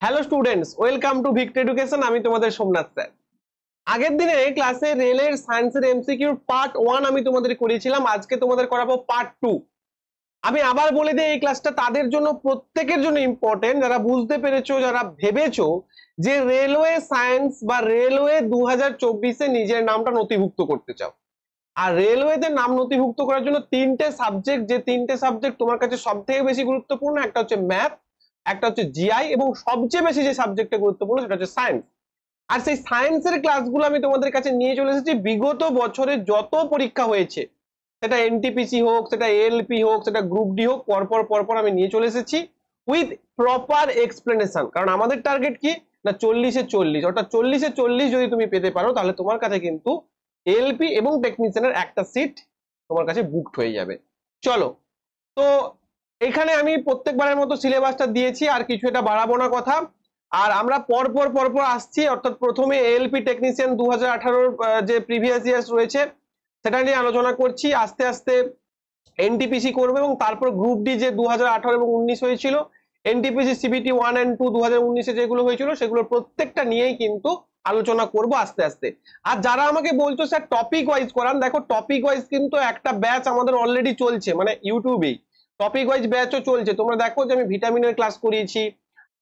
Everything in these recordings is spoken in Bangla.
Hello students, welcome to Vict education. আমি তোমাদের সোমনাথ স্যার। আগের দিনে ক্লাসে রেলের সায়েন্সের এমসিকিউর পার্ট 1 আমি তোমাদের করিয়েছিলাম। আজকে তোমাদের করাবো পার্ট 2। আমি আবার বলে দিই, এই ক্লাসটা তাদের জন্য, প্রত্যেকের জন্য ইম্পর্টেন্ট, যারা বুঝতে পেরেছো, যারা ভেবেছো যে রেলওয়ে সায়েন্স বা রেলওয়ে 2024-এ নিজের নামটা নথিভুক্ত করতে চাও। আর রেলওয়েতে নাম নথিভুক্ত করার জন্য তিনটে সাবজেক্ট, যে তিনটে সাবজেক্ট তোমার কাছে সব থেকে বেশি গুরুত্বপূর্ণ, একটা হচ্ছে ম্যাথ, একটা হচ্ছে জিআই, এবং সবচেয়ে বেশি যে সাবজেক্টটা গুরুত্বপূর্ণ সেটা হচ্ছে সায়েন্স। আর সেই সায়েন্সের ক্লাসগুলো আমি তোমাদের কাছে নিয়ে চলে এসেছি বিগত বছরে যত পরীক্ষা হয়েছে, সেটা এনটিপিসি হোক, সেটা এএলপি হোক, সেটা গ্রুপ ডি হোক, পরপর পরপর আমি নিয়ে চলে এসেছি উইথ প্রপার এক্সপ্লেনেশন। কারণ আমাদের টার্গেট কি না, 40-এ 40, অর্থাৎ 40-এ 40 যদি তুমি পেতে পারো তাহলে তোমার কাছে কিন্তু এএলপি এবং টেকনিশিয়ানের একটা সিট তোমার কাছে বুকড হয়ে যাবে। চলো, তো এখানে আমি প্রত্যেকবারের মতো সিলেবাসটা দিয়েছি, আর কিছু এটা বাড়াবো না কথা। আর আমরা পরপর পরপর আসছি, অর্থাৎ প্রথমে এএলপি টেকনিশিয়ান 2018-র যে প্রিভিয়াস ইয়ার্স রয়েছে সেটা নিয়ে আলোচনা করছি। আস্তে আস্তে এনটিপিসি করবে, এবং তারপর গ্রুপ ডি যে 2018 এবং 19 হয়েছিল, এনটিপিসি সিবিটি 1 and 2 2019-এ যেগুলো হয়েছিল, সেগুলো প্রত্যেকটা নিয়েই কিন্তু আলোচনা করব আস্তে আস্তে। আর যারা আমাকে বলছো স্যার টপিক ওয়াইজ করান, দেখো টপিক ওয়াইজ কিন্তু একটা ব্যাচ আমাদের অলরেডি চলছে, মানে ইউটিউবেই টপিক ওয়াইজ ব্যাচও চলছে। তোমরা দেখো যে আমি ভিটামিনের ক্লাস করিয়েছি,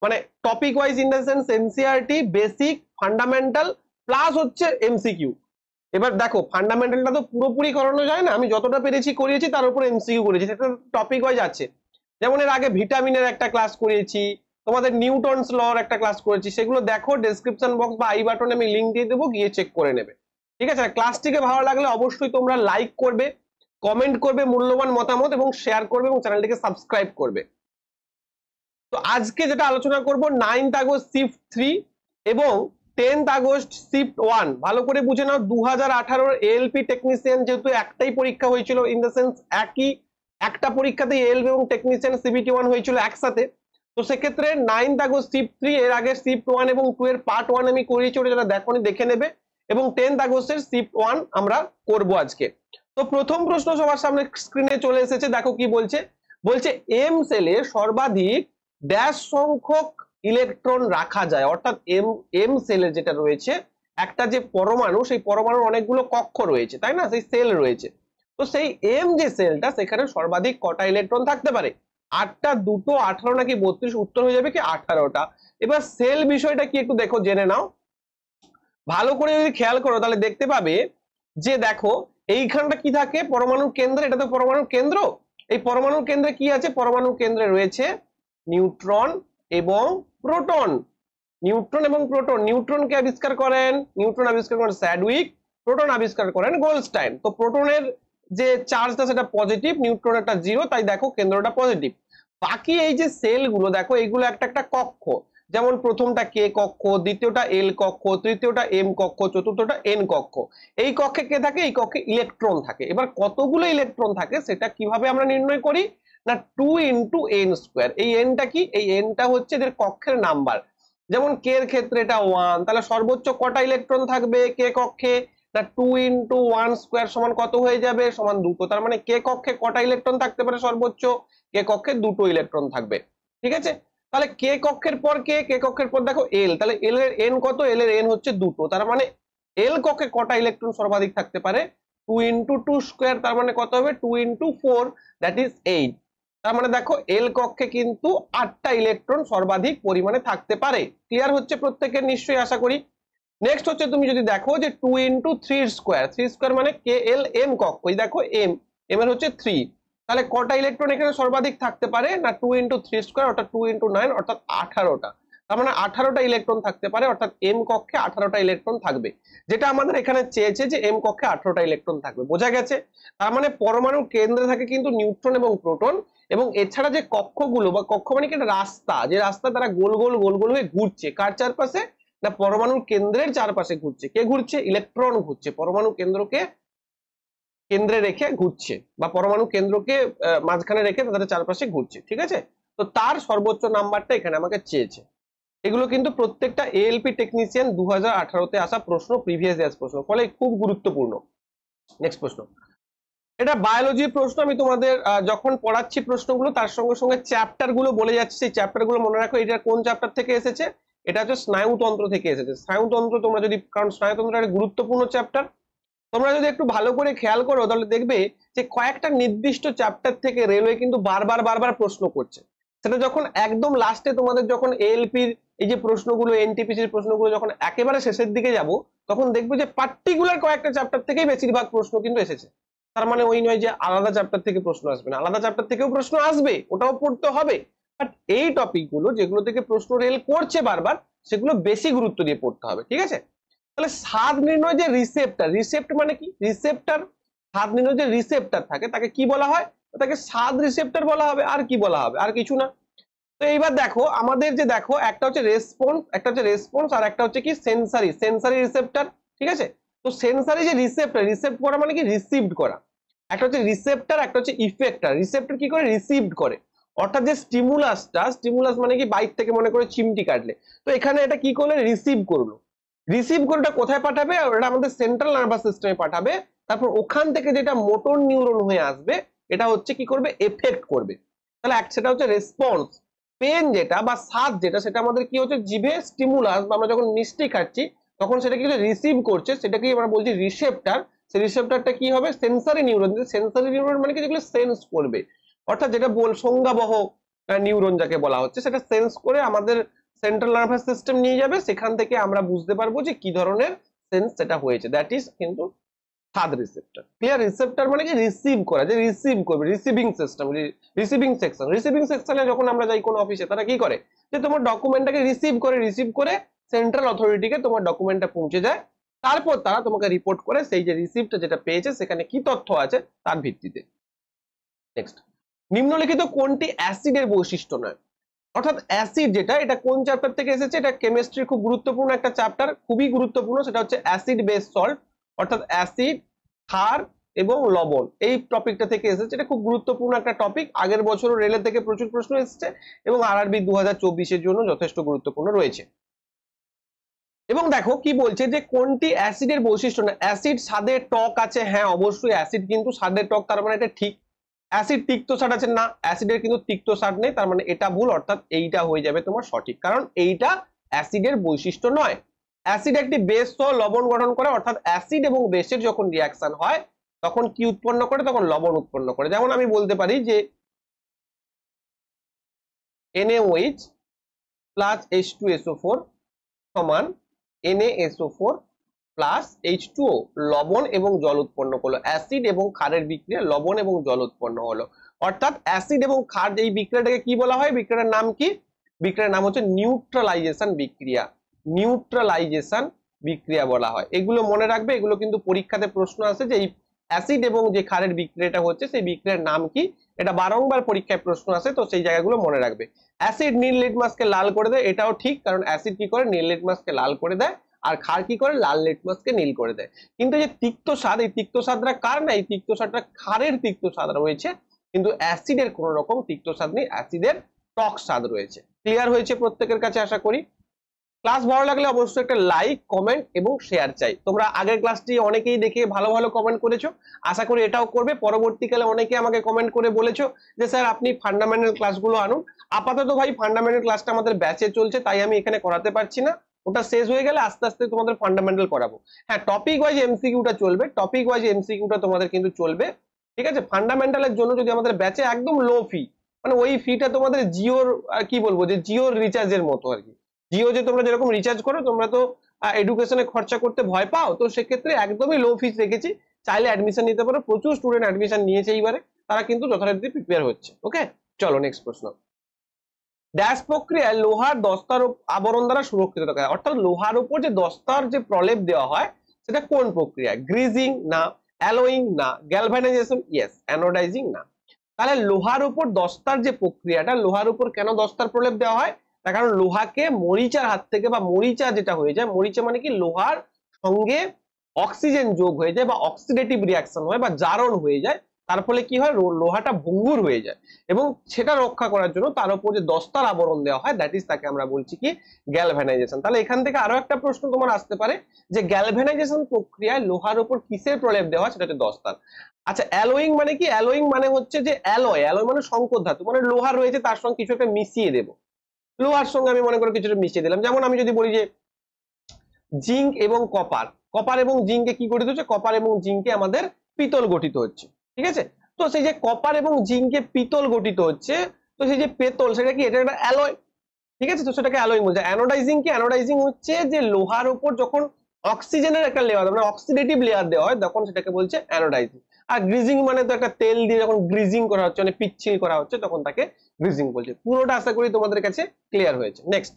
মানে topic wise in the sense NCERT, basic, fundamental, plus হচ্ছে এমসিকিউ। এবার দেখো ফান্ডামেন্টালটা তো পুরোপুরি করানো যায় না, আমি যতটা পেরেছি করিয়েছি, তার উপর এমসিকিউ করেছি, সেটা টপিক ওয়াইজ আছে। যেমন এর আগে ভিটামিনের একটা ক্লাস করিয়েছি, তোমাদের নিউটনস লর একটা ক্লাস করেছি, সেগুলো দেখো ডেসক্রিপশন বক্স বা আই বাটনে আমি লিংক দিয়ে দেবো, গিয়ে চেক করে নেবে। ঠিক আছে, ক্লাসটিকে ভালো লাগলে অবশ্যই তোমরা লাইক করবে, কমেন্ট করবে মূল্যবান মতামত, এবং শেয়ার করবে, এবং চ্যানেলটিকে সাবস্ক্রাইব করবে। তো আজকে যেটা আলোচনা করব, 9th আগস্ট শিফট 3 এবং 10th আগস্ট শিফট 1। ভালো করে বুঝে নাও, 2018-র এএলপি টেকনিশিয়ান যেহেতু একটাই পরীক্ষা হয়েছিল, ইন দ্য সেন্স একই একটা পরীক্ষাতে এএলপি এবং টেকনিশিয়ান সিবিটি 1 হয়েছিল একসাথে, তো সেক্ষেত্রে 9th আগস্ট শিফট 3, এর আগে শিফট 1 এবং 2 এর পার্ট 1 আমি করিয়েছি, ওটা যারা দেখোনি দেখে নেবে, এবং 10th আগস্টের শিফট 1 আমরা করব আজকে। তো প্রথম প্রশ্ন সবার সামনে স্ক্রিনে চলে এসেছে, দেখো কি বলছে। বলছে এম সেলে সর্বাধিক ড্যাশ সংখ্যক ইলেকট্রন রাখা যায়, অর্থাৎ এম এম সেলে যেটা রয়েছে, একটা যে পরমাণু, সেই পরমাণুর অনেকগুলো কক্ষ রয়েছে, তাই না, সেই সেল রয়েছে। তো সেই এম যে সেলটা, সেখানে সর্বাধিক কটা ইলেকট্রন থাকতে পারে? 8টা, 2টো, 18 নাকি 32? উত্তর হয়ে যাবে কি 18টা। এবার সেল বিষয়টা কি একটু দেখো, জেনে নাও। ভালো করে যদি খেয়াল করো তাহলে দেখতে পাবে যে দেখো এইখানটা কি থাকে, পরমাণুর কেন্দ্রে, এটা তো পরমাণুর কেন্দ্র। এই পরমাণুর কেন্দ্রে কি আছে? পরমাণুর কেন্দ্রে রয়েছে নিউট্রন এবং প্রোটন। নিউট্রন এবং প্রোটন, নিউট্রনকে আবিষ্কার করেন, নিউট্রন আবিষ্কার করেন স্যাডউইক, প্রোটন আবিষ্কার করেন গোল্ডস্টাইন। তো প্রোটনের যে চার্জটা সেটা পজিটিভ, নিউট্রনেরটা জিরো, তাই দেখো কেন্দ্রটা পজিটিভ। বাকি এই যে সেলগুলো দেখো, এইগুলো একটা একটা কক্ষ, যেমন প্রথমটা কে কক্ষ, দ্বিতীয়টা এল কক্ষ, তৃতীয়টা এম কক্ষ, চতুর্থটা এন কক্ষ। এই কক্ষে কে থাকে? এই কক্ষে ইলেকট্রন থাকে। এবার কতগুলো ইলেকট্রন থাকে সেটা কিভাবে আমরা নির্ণয় করি না, 2 × n²। এই এনটা কি? এই এনটা হচ্ছে এদের কক্ষের নাম্বার। যেমন কে এর ক্ষেত্রে এটা 1, তাহলে সর্বোচ্চ কটা ইলেকট্রন থাকবে কে কক্ষে না, 2 × 1² সমান কত হয়ে যাবে? সমান 2টো। তার মানে কে কক্ষে কটা ইলেকট্রন থাকতে পারে সর্বোচ্চ? কে কক্ষে 2টো ইলেকট্রন থাকবে। ঠিক আছে, তাহলে কে কক্ষের পর কে কক্ষের পর দেখো এল, তাহলে এল এর এন কত? এল এর এন হচ্ছে 2টো। তার মানে এল কক্ষে কটা ইলেকট্রন সর্বাধিক থাকতে পারে? 2 × 2², তার মানে কত হবে? 2 × 4, দ্যাট ইজ 8। তার মানে দেখো এল কক্ষে কিন্তু 8টা ইলেকট্রন সর্বাধিক পরিমাণে থাকতে পারে। ক্লিয়ার হচ্ছে প্রত্যেকের নিশ্চয়ই, আশা করি। নেক্সট হচ্ছে তুমি যদি দেখো যে 2 × 3² 3² মানে কে এল এম কক্ষ, এই দেখো এম, এম এর হচ্ছে 3। তাহলে কটা ইলেকট্রন এখানে সর্বাধিক থাকতে পারে না, 2 × 3², অর্থাৎ 2 × 9, অর্থাৎ 18টা। তার মানে 18টা ইলেকট্রন থাকতে পারে, অর্থাৎ এম কক্ষে 18টা ইলেকট্রন থাকবে। যেটা আমাদের এখানে চেয়েছে যে এম কক্ষে 18টা ইলেকট্রন থাকবে, বোঝা গেছে? তার মানে পরমাণুর কেন্দ্রে থাকে কিন্তু নিউট্রন এবং প্রোটন, এবং এছাড়া যে কক্ষগুলো বা কক্ষ মানে কি একটা রাস্তা, যে রাস্তা তারা গোল গোল গোল গোল হয়ে ঘুরছে, কার চারপাশে না, পরমাণুর কেন্দ্রের চারপাশে ঘুরছে। কে ঘুরছে? ইলেকট্রন ঘুরছে, পরমাণু কেন্দ্রকে কেন্দ্রে রেখে ঘুরছে, বা পরমাণু কেন্দ্রকে মাঝখানে রেখে তাদের চারপাশে ঘুরছে। ঠিক আছে, তো তার সর্বোচ্চ নাম্বারটা এখানে আমাকে চেয়েছে। এগুলো কিন্তু প্রত্যেকটা এএলপি টেকনিশিয়ান 2018-তে আসা প্রশ্ন, প্রিভিয়াস ইয়ার্স প্রশ্ন, ফলে খুব গুরুত্বপূর্ণ। নেক্সট প্রশ্ন, এটা বায়োলজির প্রশ্ন। আমি তোমাদের যখন পড়াচ্ছি প্রশ্নগুলো তার সঙ্গে সঙ্গে চ্যাপ্টার গুলো বলে যাচ্ছি, সেই চ্যাপ্টার গুলো মনে রাখো। এটা কোন চ্যাপ্টার থেকে এসেছে? এটা হচ্ছে স্নায়ুতন্ত্র থেকে এসেছে। স্নায়ুতন্ত্র তোমরা যদি, কারণ স্নায়ুতন্ত্র একটা গুরুত্বপূর্ণ চ্যাপ্টার, তোমরা যদি একটু ভালো করে খেয়াল করো তাহলে দেখবে যে কয়েকটা নির্দিষ্ট চ্যাপ্টার থেকে রেলওয়ে কিন্তু বারবার বারবার প্রশ্ন করছে। সেটা যখন একদম লাস্টে তোমাদের যখন এএলপির এই যে প্রশ্নগুলো, এনটিপিসির প্রশ্নগুলো যখন একেবারে শেষের দিকে যাব, তখন দেখবে যে পার্টিকুলার কয়েকটা চ্যাপ্টার থেকেই বেশিরভাগ প্রশ্ন কিন্তু এসেছে। তার মানে ওই নয় যে আলাদা চ্যাপ্টার থেকে প্রশ্ন আসবে না, আলাদা চ্যাপ্টার থেকেও প্রশ্ন আসবে, ওটাও পড়তে হবে। বাট এই টপিকগুলো যেগুলো থেকে প্রশ্ন রেল করছে বারবার, সেগুলো বেশি গুরুত্ব দিয়ে পড়তে হবে, ঠিক আছে? তাহলে স্বাদ নির্ণয় যে রিসেপ্টর, রিসেপ্ট মানে কি? রিসেপ্টর, স্বাদ নির্ণয় যে রিসেপ্টর থাকে তাকে কি বলা হয়? তাকে স্বাদ রিসেপ্টর বলা হবে। আর কি বলা হবে? আর কিছু না। তো এইবার দেখো আমাদের যে, দেখো একটা হচ্ছে রেসপন্স, একটা হচ্ছে রেসপন্স, আর একটা হচ্ছে কি সেন্সারি, সেন্সারি রিসেপ্টর, ঠিক আছে? তো সেন্সারি যে রিসেপ্টর, রিসেপ্ট করা মানে কি? রিসিভড করা। একটা হচ্ছে রিসেপ্টর, একটা হচ্ছে ইফেক্টর। রিসেপ্টর কি করে? রিসিভড করে। অর্থাৎ যে স্টিমুলাসটা, স্টিমুলাস মানে কি? বাইর থেকে মনে করে চিমটি কাটলে, তো এখানে এটা কি করলো? রিসিভ করলো। রিসিভ করে ওটা কোথায় পাঠাবে? ওটা আমাদের সেন্ট্রাল নার্ভাস সিস্টেমে পাঠাবে। তারপর ওখান থেকে যেটা মোটর নিউরন হয়ে আসবে, এটা হচ্ছে কি করবে? এফেক্ট করবে। তাহলে সেটা হচ্ছে রেসপন্স। পেন যেটা বা স্বাদ যেটা, সেটা আমাদের কি হচ্ছে? জিভে স্টিমুলাস, বা আমরা যখন মিষ্টি খাচ্ছি তখন সেটা কি রিসিভ করছে, সেটাকে আমরা বলছি রিসেপ্টর। সেই রিসেপ্টরটা কি হবে? Sensory neuron. সেন্সরি নিউরন মানে কি? যেগুলো সেন্স করবে, অর্থাৎ যেটা সংজ্ঞাবহ নিউরন যাকে বলা হচ্ছে, সেটা সেন্স করে আমাদের সেন্ট্রাল নার্ভাস সিস্টেম নিয়ে যাবে। সেখান থেকে আমরা বুঝতে পারবো যে কি ধরনের সেন্স সেটা হয়েছে। দ্যাট ইজ কিন্তু স্বাদ রিসেপ্টর। ক্লিয়ার? রিসেপ্টর মানে কি? রিসিভ করা, যে রিসিভ করবে, receiving system, receiving section. Receiving সেকশনে যখন আমরা যাই কোনো অফিসে, তারা কি করে? যে তোমার ডকুমেন্টটাকে রিসিভ করে, রিসিভ করে সেন্ট্রাল অথরিটিকে তোমার ডকুমেন্টটা পৌঁছে যায়। তারপর তারা তোমাকে রিপোর্ট করে সেই যে রিসিপ্টটা যেটা পেয়েছে সেখানে কি তথ্য আছে তার ভিত্তিতে। নেক্সট, নিম্নলিখিত কোনটি অ্যাসিডের বৈশিষ্ট্য নয়? অর্থাৎ অ্যাসিড যেটা, এটা কোন চ্যাপ্টার থেকে এসেছে? এটা কেমিস্ট্রির খুব গুরুত্বপূর্ণ একটা চ্যাপ্টার, খুবই গুরুত্বপূর্ণ। সেটা হচ্ছে অ্যাসিড বেস সল্ট, অর্থাৎ অ্যাসিড, ক্ষার এবং লবণ, এই টপিকটা থেকে এসেছে। এটা খুব গুরুত্বপূর্ণ একটা টপিক। আগের বছর রেলের থেকে প্রচুর প্রশ্ন এসেছে এবং আরআরবি 2024-এর জন্য যথেষ্ট গুরুত্বপূর্ণ রয়েছে। এবং দেখো কি বলছে যে কোনটি অ্যাসিডের বৈশিষ্ট্য না? অ্যাসিড স্বাদে টক আছে, হ্যাঁ অবশ্যই অ্যাসিড কিন্তু স্বাদে টক, তার মানে এটা ঠিক। অ্যাসিড তিক্ত স্বাদ আছে না, অ্যাসিডের কিন্তু তিক্ত স্বাদ নেই, তার মানে এটা ভুল। অর্থাৎ এইটা হয়ে যাবে তোমার সঠিক, কারণ এইটা অ্যাসিডের বৈশিষ্ট্য নয়। অ্যাসিড একটি বেস সহ লবণ গঠন করে, অর্থাৎ অ্যাসিড এবং বেসের যখন রিঅ্যাকশন হয় তখন কি উৎপন্ন করে? তখন লবণ উৎপন্ন করে। যেমন আমি বলতে পারি যে NaOH প্লাস H2SO4 সমান NaSO4 প্লাস H2O, লবণ এবং জল উৎপন্ন করলো। অ্যাসিড এবং ক্ষারের বিক্রিয়া, লবণ এবং জল উৎপন্ন হলো। অর্থাৎ অ্যাসিড এবং ক্ষার, এই বিক্রিয়াটাকে কি বলা হয়? বিক্রিয়ার নাম কি? বিক্রিয়ার নাম হচ্ছে নিউট্রালাইজেশন বিক্রিয়া। নিউট্রালাইজেশন বিক্রিয়া বলা হয়। এগুলো মনে রাখবে, এগুলো কিন্তু পরীক্ষাতে প্রশ্ন আসে যে এই অ্যাসিড এবং যে ক্ষারের বিক্রিয়াটা হচ্ছে সেই বিক্রিয়ার নাম কি, এটা বারংবার পরীক্ষায় প্রশ্ন আসে, তো সেই জায়গাগুলো মনে রাখবে। অ্যাসিড নীল লিটমাসকে লাল করে দেয়, এটাও ঠিক, কারণ অ্যাসিড কি করে? নীল লিটমাসকে লাল করে দেয়, আর ক্ষার কি করে? লাল লিটমাসকে নীল করে দেয়। কিন্তু এই যে তিক্ত স্বাদ, এই তিক্ত স্বাদটা কার না? এই তিক্ত স্বাদটা ক্ষারের তিক্ত স্বাদ রয়েছে, কিন্তু অ্যাসিডের কোন রকম তিক্ত স্বাদ নেই, অ্যাসিডের টক স্বাদ রয়েছে। ক্লিয়ার হয়েছে প্রত্যেকের কাছে আশা করি। ক্লাস ভালো লাগলে অবশ্যই একটা লাইক, কমেন্ট এবং শেয়ার চাই। তোমরা আগের ক্লাসটি অনেকেই দেখে ভালো ভালো কমেন্ট করেছো, আশা করি এটাও করবে। পরবর্তীকালে অনেকে আমাকে কমেন্ট করে বলেছো যে স্যার আপনি ফান্ডামেন্টাল ক্লাসগুলো আনুন। আপাতত ভাই ফান্ডামেন্টাল ক্লাসটা আমাদের ব্যাচে চলছে, তাই আমি এখানে করাতে পারছি না। ওটা শেষ হয়ে গেলে আস্তে আস্তে তোমাদের ফান্ডামেন্টাল করাবো। হ্যাঁ, টপিক ওয়াইজ এমসিকিউটা চলবে, টপিক ওয়াইজ এমসিকিউটা তোমাদের কিন্তু চলবে, ঠিক আছে? ফান্ডামেন্টালের জন্য যদি আমাদের ব্যাচে একদম লো ফি, মানে ওই ফিটা তোমাদের জিওর কি বলবো, যে জিওর রিচার্জের মতো আর কি। জিও যে তোমরা যেরকম রিচার্জ করো, তোমরা তো এডুকেশনে খরচা করতে ভয় পাও, তো সেক্ষেত্রে একদমই লো ফিস রেখেছি। চাইলে অ্যাডমিশন নিতে পারো, প্রচুর স্টুডেন্ট অ্যাডমিশন নিয়েছে এইবারে, তারা কিন্তু যথারীতি প্রিপেয়ার হচ্ছে। ওকে, চলো নেক্সট প্রশ্ন। ড্যাশ প্রক্রিয়ায় লোহার দস্তার আবরণ দ্বারা সুরক্ষিত থাকে, অর্থাৎ লোহার উপর যে দস্তার যে প্রলেপ দেওয়া হয় সেটা কোন প্রক্রিয়া? গ্রিজিং না, অ্যালোয়িং না, গ্যালভানাইজেশন ইয়েস, অ্যানোডাইজিং না। তাহলে লোহার উপর দস্তার যে প্রক্রিয়াটা, লোহার উপর কেন দস্তার প্রলেপ দেওয়া হয়? তার কারণ লোহাকে মরিচার হাত থেকে, বা মরিচা যেটা হয়ে যায়, মরিচা মানে কি? লোহার সঙ্গে অক্সিজেন যোগ হয়ে যায় বা অক্সিডেটিভ রিয়াকশন হয় বা জারণ হয়ে যায়, তার ফলে কি হয়, লোহাটা ভঙ্গুর হয়ে যায়, এবং সেটা রক্ষা করার জন্য তার উপর যে দস্তার আবরণ দেওয়া হয়, দ্যাট ইজ তাকে আমরা বলছি কি গ্যালভানাইজেশন। তাহলে এখান থেকে আরো একটা প্রশ্ন তোমার আসতে পারে যে গ্যালভানাইজেশন প্রক্রিয়ায় লোহার উপর কিসের প্রলেপ দেওয়া হয়, সেটা হচ্ছে দস্তার। আচ্ছা, অ্যালোয়িং মানে কি? অ্যালোয়িং মানে হচ্ছে যে অ্যালয়, অ্যালয় মানে সংকর ধাতু, মানে লোহা রয়েছে তার সঙ্গে কিছু একটা মিশিয়ে দেবো। লোহার সঙ্গে আমি মনে করি কিছুটা মিশিয়ে দিলাম, যেমন আমি যদি বলি যে জিঙ্ক এবং কপার, কপার এবং জিঙ্কে কি গঠিত হচ্ছে, কপার এবং জিঙ্কে আমাদের পিতল গঠিত হচ্ছে, ঠিক আছে? তো সেই যে কপার এবং জিঙ্কে পিতল গঠিত হচ্ছে, তো সেই যে পেতল সেটা কি, এটা একটা অ্যালয়, ঠিক আছে? তো সেটাকে অ্যালয় বলছে। অ্যানোডাইজিং কি? অ্যানোডাইজিং হচ্ছে যে লোহার উপর যখন অক্সিজেনের একটা লেয়ার, মানে অক্সিডেটিভ লেয়ার দেওয়া হয়, তখন সেটাকে বলছে অ্যানোডাইজিং। আর গ্রিজিং মানে তো একটা তেল দিয়ে যখন গ্রিজিং করা হচ্ছে, মানে পিচ্ছিল করা হচ্ছে, তখন তাকে গ্রিজিং বলছে। পুরোটা আশা করি তোমাদের কাছে ক্লিয়ার হয়েছে। নেক্সট,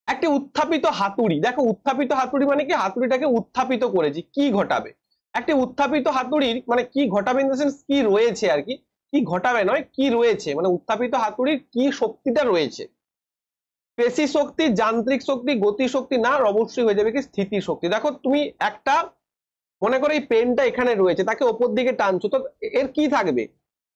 একটি উত্থাপিত হাতুড়ি। দেখো, উত্থাপিত হাতুড়ি মানে কি? হাতুড়িটাকে উত্থাপিত করেছি, কি ঘটাবে? একটি উত্থাপিত হাতুড়ির মানে কি ঘটাবে, ইন দ্য সেন্স কি রয়েছে আর কি, কি ঘটাবে নয়, কি রয়েছে, মানে উত্থাপিত হাতুড়ির কি শক্তিটা রয়েছে। পেশি শক্তি, যান্ত্রিক শক্তি, গতি শক্তি, না অবশ্যই হয়ে যাবে কি স্থিতি শক্তি। দেখো তুমি একটা মনে করো এই পেনটা এখানে রয়েছে, তাকে ওপর দিকে টানছো, তো এর কি থাকবে,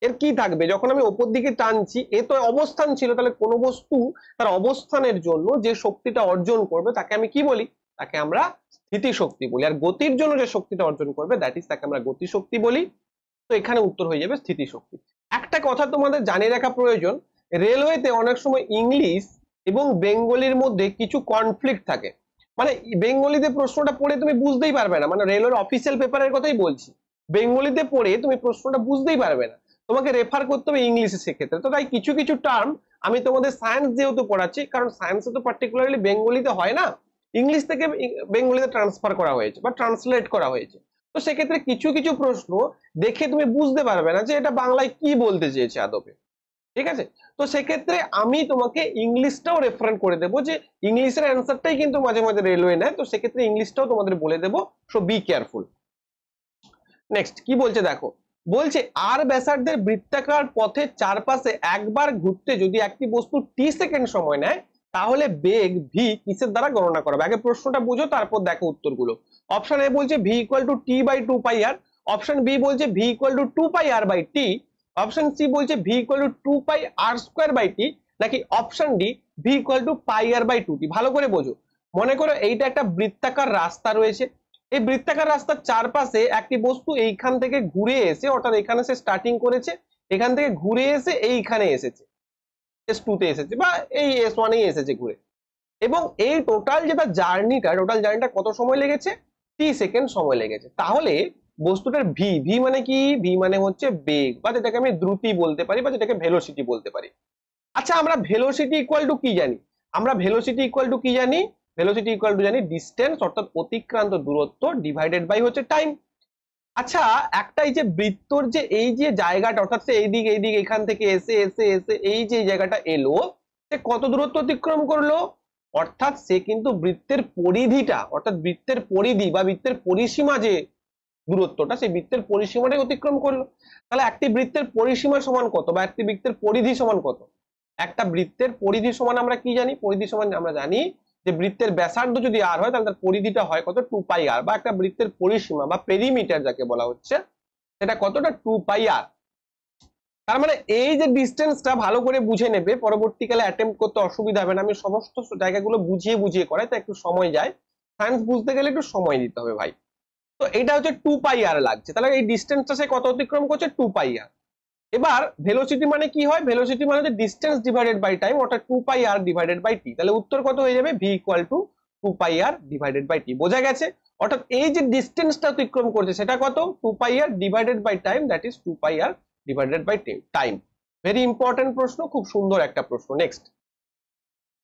এর কি থাকবে? যখন আমি ওপর দিকে টানছি, এ তো অবস্থান ছিল, তাহলে কোন বস্তু তার অবস্থানের জন্য যে শক্তিটা অর্জন করবে তাকে আমি কি বলি, তাকে আমরা স্থিতি শক্তি বলি। আর গতির জন্য যে শক্তিটা অর্জন করবে দ্যাট ইজ তাকে আমরা গতি শক্তি বলি। তো এখানে উত্তর হয়ে যাবে স্থিতি শক্তি। একটা কথা তোমাদের জানিয়ে রাখা প্রয়োজন, রেলওয়েতে অনেক সময় ইংলিশ এবং বেঙ্গলির মধ্যে কিছু কনফ্লিক্ট থাকে, মানে বেঙ্গলিতে প্রশ্নটা পড়ে তুমি বুঝতেই পারবে না, মানে রেলওয়ের অফিসিয়াল পেপারের কথাই বলছি, বেঙ্গলিতে পড়ে তুমি প্রশ্নটা বুঝতেই পারবে না, তোমাকে রেফার করতে হবে ইংলিশে সেক্ষেত্রে। তো তাই কিছু কিছু টার্ম আমি তোমাদের সায়েন্স যেহেতু পড়াচ্ছি, কারণ সায়েন্সে তো পার্টিকুলারলি বেঙ্গলিতে হয় না, ইংলিশ থেকে বেঙ্গলিতে ট্রান্সফার করা হয়েছে বা ট্রান্সলেট করা হয়েছে। তো সেক্ষেত্রে কিছু কিছু প্রশ্ন দেখে তুমি বুঝতে পারবে না যে এটা বাংলায় কি বলতে চেয়েছে আদপে, ঠিক আছে? তো সেক্ষেত্রে আমি তোমাকে ইংলিশটাও রেফারেন্স করে দেবো, যে ইংলিশের অ্যান্সারটাই কিন্তু মাঝে মাঝে রেলওয়ে নেয়, তো সেক্ষেত্রে ইংলিশটাও তোমাদের বলে দেবো, সো বি কেয়ারফুল। নেক্সট কি বলছে দেখো, বলছে আর ব্যাসার্ধের বৃত্তাকার পথের চারপাশে একবার ঘুরতে যদি একটি বস্তু টি সেকেন্ড সময় নেয়, তাহলে বেগ ভি কিসের দ্বারা গণনা করা হবে? আগে প্রশ্নটা বুঝো, তারপর দেখো উত্তরগুলো। অপশন এ বলছে V equal to T by two pi R, option B বলছে V equal to two pi R by T, option C বলছে V equal to two pi R square by T, নাকি option D V equal to pi R by two T. ভালো করে বোঝো, মনে করো এইটা একটা বৃত্তাকার রাস্তা রয়েছে, এই বৃত্তাকার রাস্তার চারপাশে একটি বস্তু এইখান থেকে ঘুরে এসে, অর্থাৎ এখানে সে স্টার্টিং করেছে, এখান থেকে ঘুরে এসে এইখানে এসেছে, S2 তে এসেছে বা এই S1 এ এসেছে ঘুরে, এবং এই টোটাল জার্নিটা কত সময় লেগেছে? টি সেকেন্ড সময় লেগেছে। তাহলে বস্তুটার ভি, ভি মানে কি? ভি মানে হচ্ছে বেগ, বা যেটাকে আমি দ্রুতি বলতে পারি, বা যেটাকে ভেলোসিটি বলতে পারি। আচ্ছা, আমরা ভেলোসিটি ইকুয়াল টু কি জানি? আমরা ভেলোসিটি ইকুয়াল টু কি জানি? ভেলোসিটি ইকুয়াল টু জানি ডিস্টেন্স, অর্থাৎ অতিক্রান্ত দূরত্ব ডিভাইডেড বাই হচ্ছে টাইম। আচ্ছা, একটা এই যে বৃত্তর যে এই যে জায়গাটা, অর্থাৎ সে এইদিকে এখান থেকে এসে এসে এসে এই যে জায়গাটা এলো, সে কত দূরত্ব অতিক্রম করলো? অর্থাৎ সে কিন্তু বৃত্তের পরিধিটা, অর্থাৎ বৃত্তের পরিধি বা বৃত্তের পরিসীমা যে দূরত্বটা, সেই বৃত্তের পরিসীমাটাই অতিক্রম করলো। তাহলে একটি বৃত্তের পরিসীমা সমান কত, বা একটি বৃত্তের পরিধি সমান কত? একটা বৃত্তের পরিধি সমান আমরা কি জানি? পরিধি সমান আমরা জানি যে বৃত্তের ব্যাসার্ধ যদি আর হয়, তাহলে তার পরিধিটা হয় কত? 2 পাই আর, বা একটা বৃত্তের পরিসীমা বা পেরিমিটার যাকে বলা হচ্ছে, সেটা কতটা? 2 পাই আর। তার মানে এই যে ডিস্টেন্সটা ভালো করে বুঝে নেবে, পরবর্তীকালে অ্যাটেম্প্ট করতে অসুবিধা হবে না। আমি সমস্ত জায়গাগুলো বুঝিয়ে বুঝিয়ে করাই, তাই একটু সময় যায়, সায়েন্স বুঝতে গেলে একটু সময় দিতে হবে ভাই। তো এটা হচ্ছে 2 পাই আর লাগছে, তাহলে এই ডিস্টেন্সটা সে কত অতিক্রম করছে? 2 পাই আর। এবার ভেলোসিটি মানে কি হয়? ভেলোসিটি মানে হচ্ছে ডিসটেন্স ডিভাইডেড বাই টাইম, অর্থাৎ 2 পাই আর ডিভাইডেড বাই টি। তাহলে উত্তর কত হয়ে যাবে? V equal to 2 pi R divided by T. বোঝা গেছে? অর্থাৎ এই যে ডিসটেন্সটা অতিক্রম করছে সেটা কত? 2 pi R divided by time, that is 2 pi R divided by time. Very important প্রশ্ন, খুব সুন্দর একটা প্রশ্ন। নেক্সট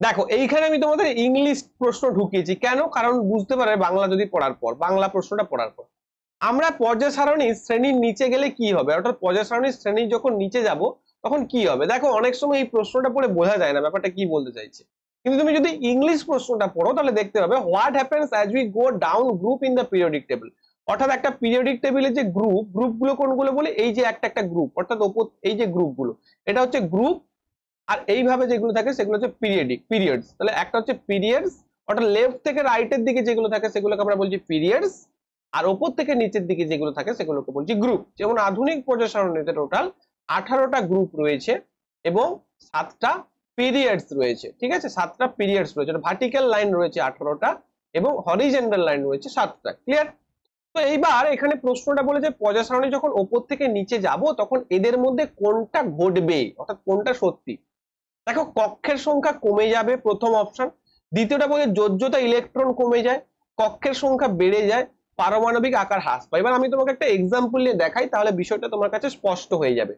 দেখো, এইখানে আমি তোমাদের ইংলিশ প্রশ্ন ঢুকিয়েছি কেন? কারণ বুঝতে পারবে বাংলা যদি পড়ার পর, বাংলা প্রশ্নটা পড়ার পর আমরা পর্যায় সারণীর শ্রেণীর নিচে গেলে কি হবে, অর্থাৎ পর্যায় সারণীর শ্রেণী যখন নিচে যাব তখন কি হবে। দেখো, অনেক সময় এই প্রশ্নটা পড়ে বোঝা যায় না ব্যাপারটা কি বলতে চাইছে, কিন্তু তুমি যদি ইংলিশ প্রশ্নটা পড়ো তাহলে দেখতে পাবে what happens as we go down group in the periodic table. অর্থাৎ একটা পিরিয়ডিক টেবিলের যে গ্রুপগুলো কোনগুলো বলে, এই যে একটা গ্রুপ, অর্থাৎ ওপর এই যে গ্রুপগুলো, এটা হচ্ছে গ্রুপ, আর এইভাবে যেগুলো থাকে সেগুলো হচ্ছে পিরিয়ডস। তাহলে একটা হচ্ছে পিরিয়ডস, অর্থাৎ লেফট থেকে রাইটের দিকে যেগুলো থাকে সেগুলোকে আমরা বলছি পিরিয়ডস, আর ওপর থেকে নিচের দিকে যেগুলো থাকে সেগুলোকে বলছি গ্রুপ। যেমন আধুনিক পর্যায় সারণীতে টোটাল 18টা গ্রুপ রয়েছে এবং 7টা পিরিয়ডস রয়েছে। ঠিক আছে, 7টা পিরিয়ডস রয়েছে, ভার্টিক্যাল লাইন রয়েছে 18টা এবং হরিজন্টাল লাইন রয়েছে 7টা। ক্লিয়ার? তো এইবার এখানে প্রশ্নটা বলে যে পর্যায় সারণী যখন ওপর থেকে নিচে যাব তখন এদের মধ্যে কোনটা ঘটবে, অর্থাৎ কোনটা সত্যি। দেখো, কক্ষের সংখ্যা কমে যাবে, প্রথম অপশন। দ্বিতীয়টা বলে যোজ্যতা ইলেকট্রন কমে যায়, কক্ষের সংখ্যা বেড়ে যায়, পারমাণবিক আকার হ্রাস পায়। এবার আমি তোমাকে একটা এক্সাম্পল নিয়ে দেখাই, তাহলে বিষয়টা তোমার কাছে স্পষ্ট হয়ে যাবে।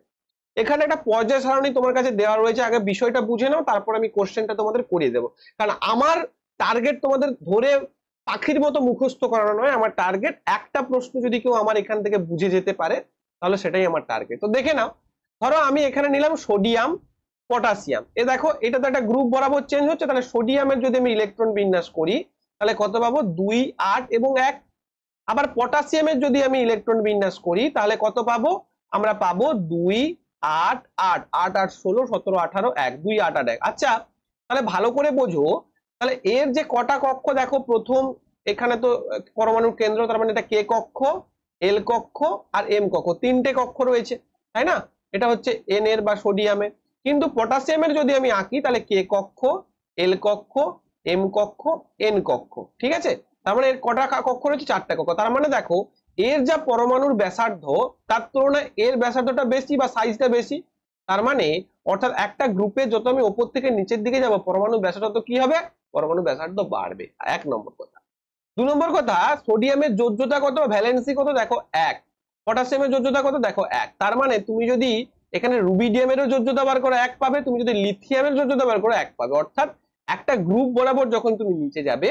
এখানে একটা পর্যায় সারণী তোমার কাছে দেওয়া রয়েছে, আগে বিষয়টা বুঝে নাও, তারপর আমি কোশ্চেনটা তোমাদের করিয়ে দেবো। কারণ আমার টার্গেট তোমাদের ধরে পাখির মতো মুখস্থ করানো নয়, আমার টার্গেট একটা প্রশ্ন যদি কেউ আমার এখান থেকে বুঝে যেতে পারে তাহলে সেটাই আমার টার্গেট। তো দেখে নাও, ধরো আমি এখানে নিলাম সোডিয়াম পটাশিয়াম, এ দেখো এটা তো একটা গ্রুপ বরাবর চেঞ্জ হচ্ছে, তাহলে সোডিয়ামের যদি আমি ইলেকট্রন বিন্যাস করি তাহলে কত পাবো, 2, 8 এবং 1। আবার পটাশিয়ামের যদি আমি ইলেকট্রন বিন্যাস করি তাহলে কত পাবো, আমরা পাবো 2, 8, 8, 8, 8, 16, 17, 18, 1, 2, 8, 8, 1। আচ্ছা, তাহলে ভালো করে বোঝো, তাহলে এর যে কটা কক্ষ দেখো, প্রথম এখানে তো পরমাণুর কেন্দ্র, তার মানে এটা কে কক্ষ, এল কক্ষ আর এম কক্ষ, 3টে কক্ষ রয়েছে, তাই না? এটা হচ্ছে এন এর বা সোডিয়ামের। কিন্তু পটাশিয়ামের যদি আমি আঁকি তাহলে কে কক্ষ, এল কক্ষ, এম কক্ষ, এন কক্ষ। ঠিক আছে, তার মানে এর কটা কক্ষ রয়েছে, 4টা কক্ষ। তার মানে দেখো এর যা পরমাণুর ব্যাসার্ধ তার তুলনায় এর ব্যাসার্ধটা বেশি বা সাইজটা বেশি। তার মানে অর্থাৎ একটা গ্রুপে যত আমি ওপর থেকে নিচের দিকে যাব পরমাণু ব্যাসার্ধ কি হবে, পরমাণু ব্যাসার্ধ বাড়বে। 1 নম্বর কথা। 2 নম্বর কথা, সোডিয়ামের যোজ্যতা কত, ভ্যালেন্সি কত, দেখো 1। পটাশিয়ামের যোজ্যতা কত, দেখো 1। তার মানে তুমি যদি এখানে রুবিডিয়ামেরও যোজ্যতা বার করো 1 পাবে, তুমি যদি লিথিয়ামের যোজ্যতা বার করো 1 পাবে। অর্থাৎ একটা গ্রুপ বরাবর যখন তুমি নিচে যাবে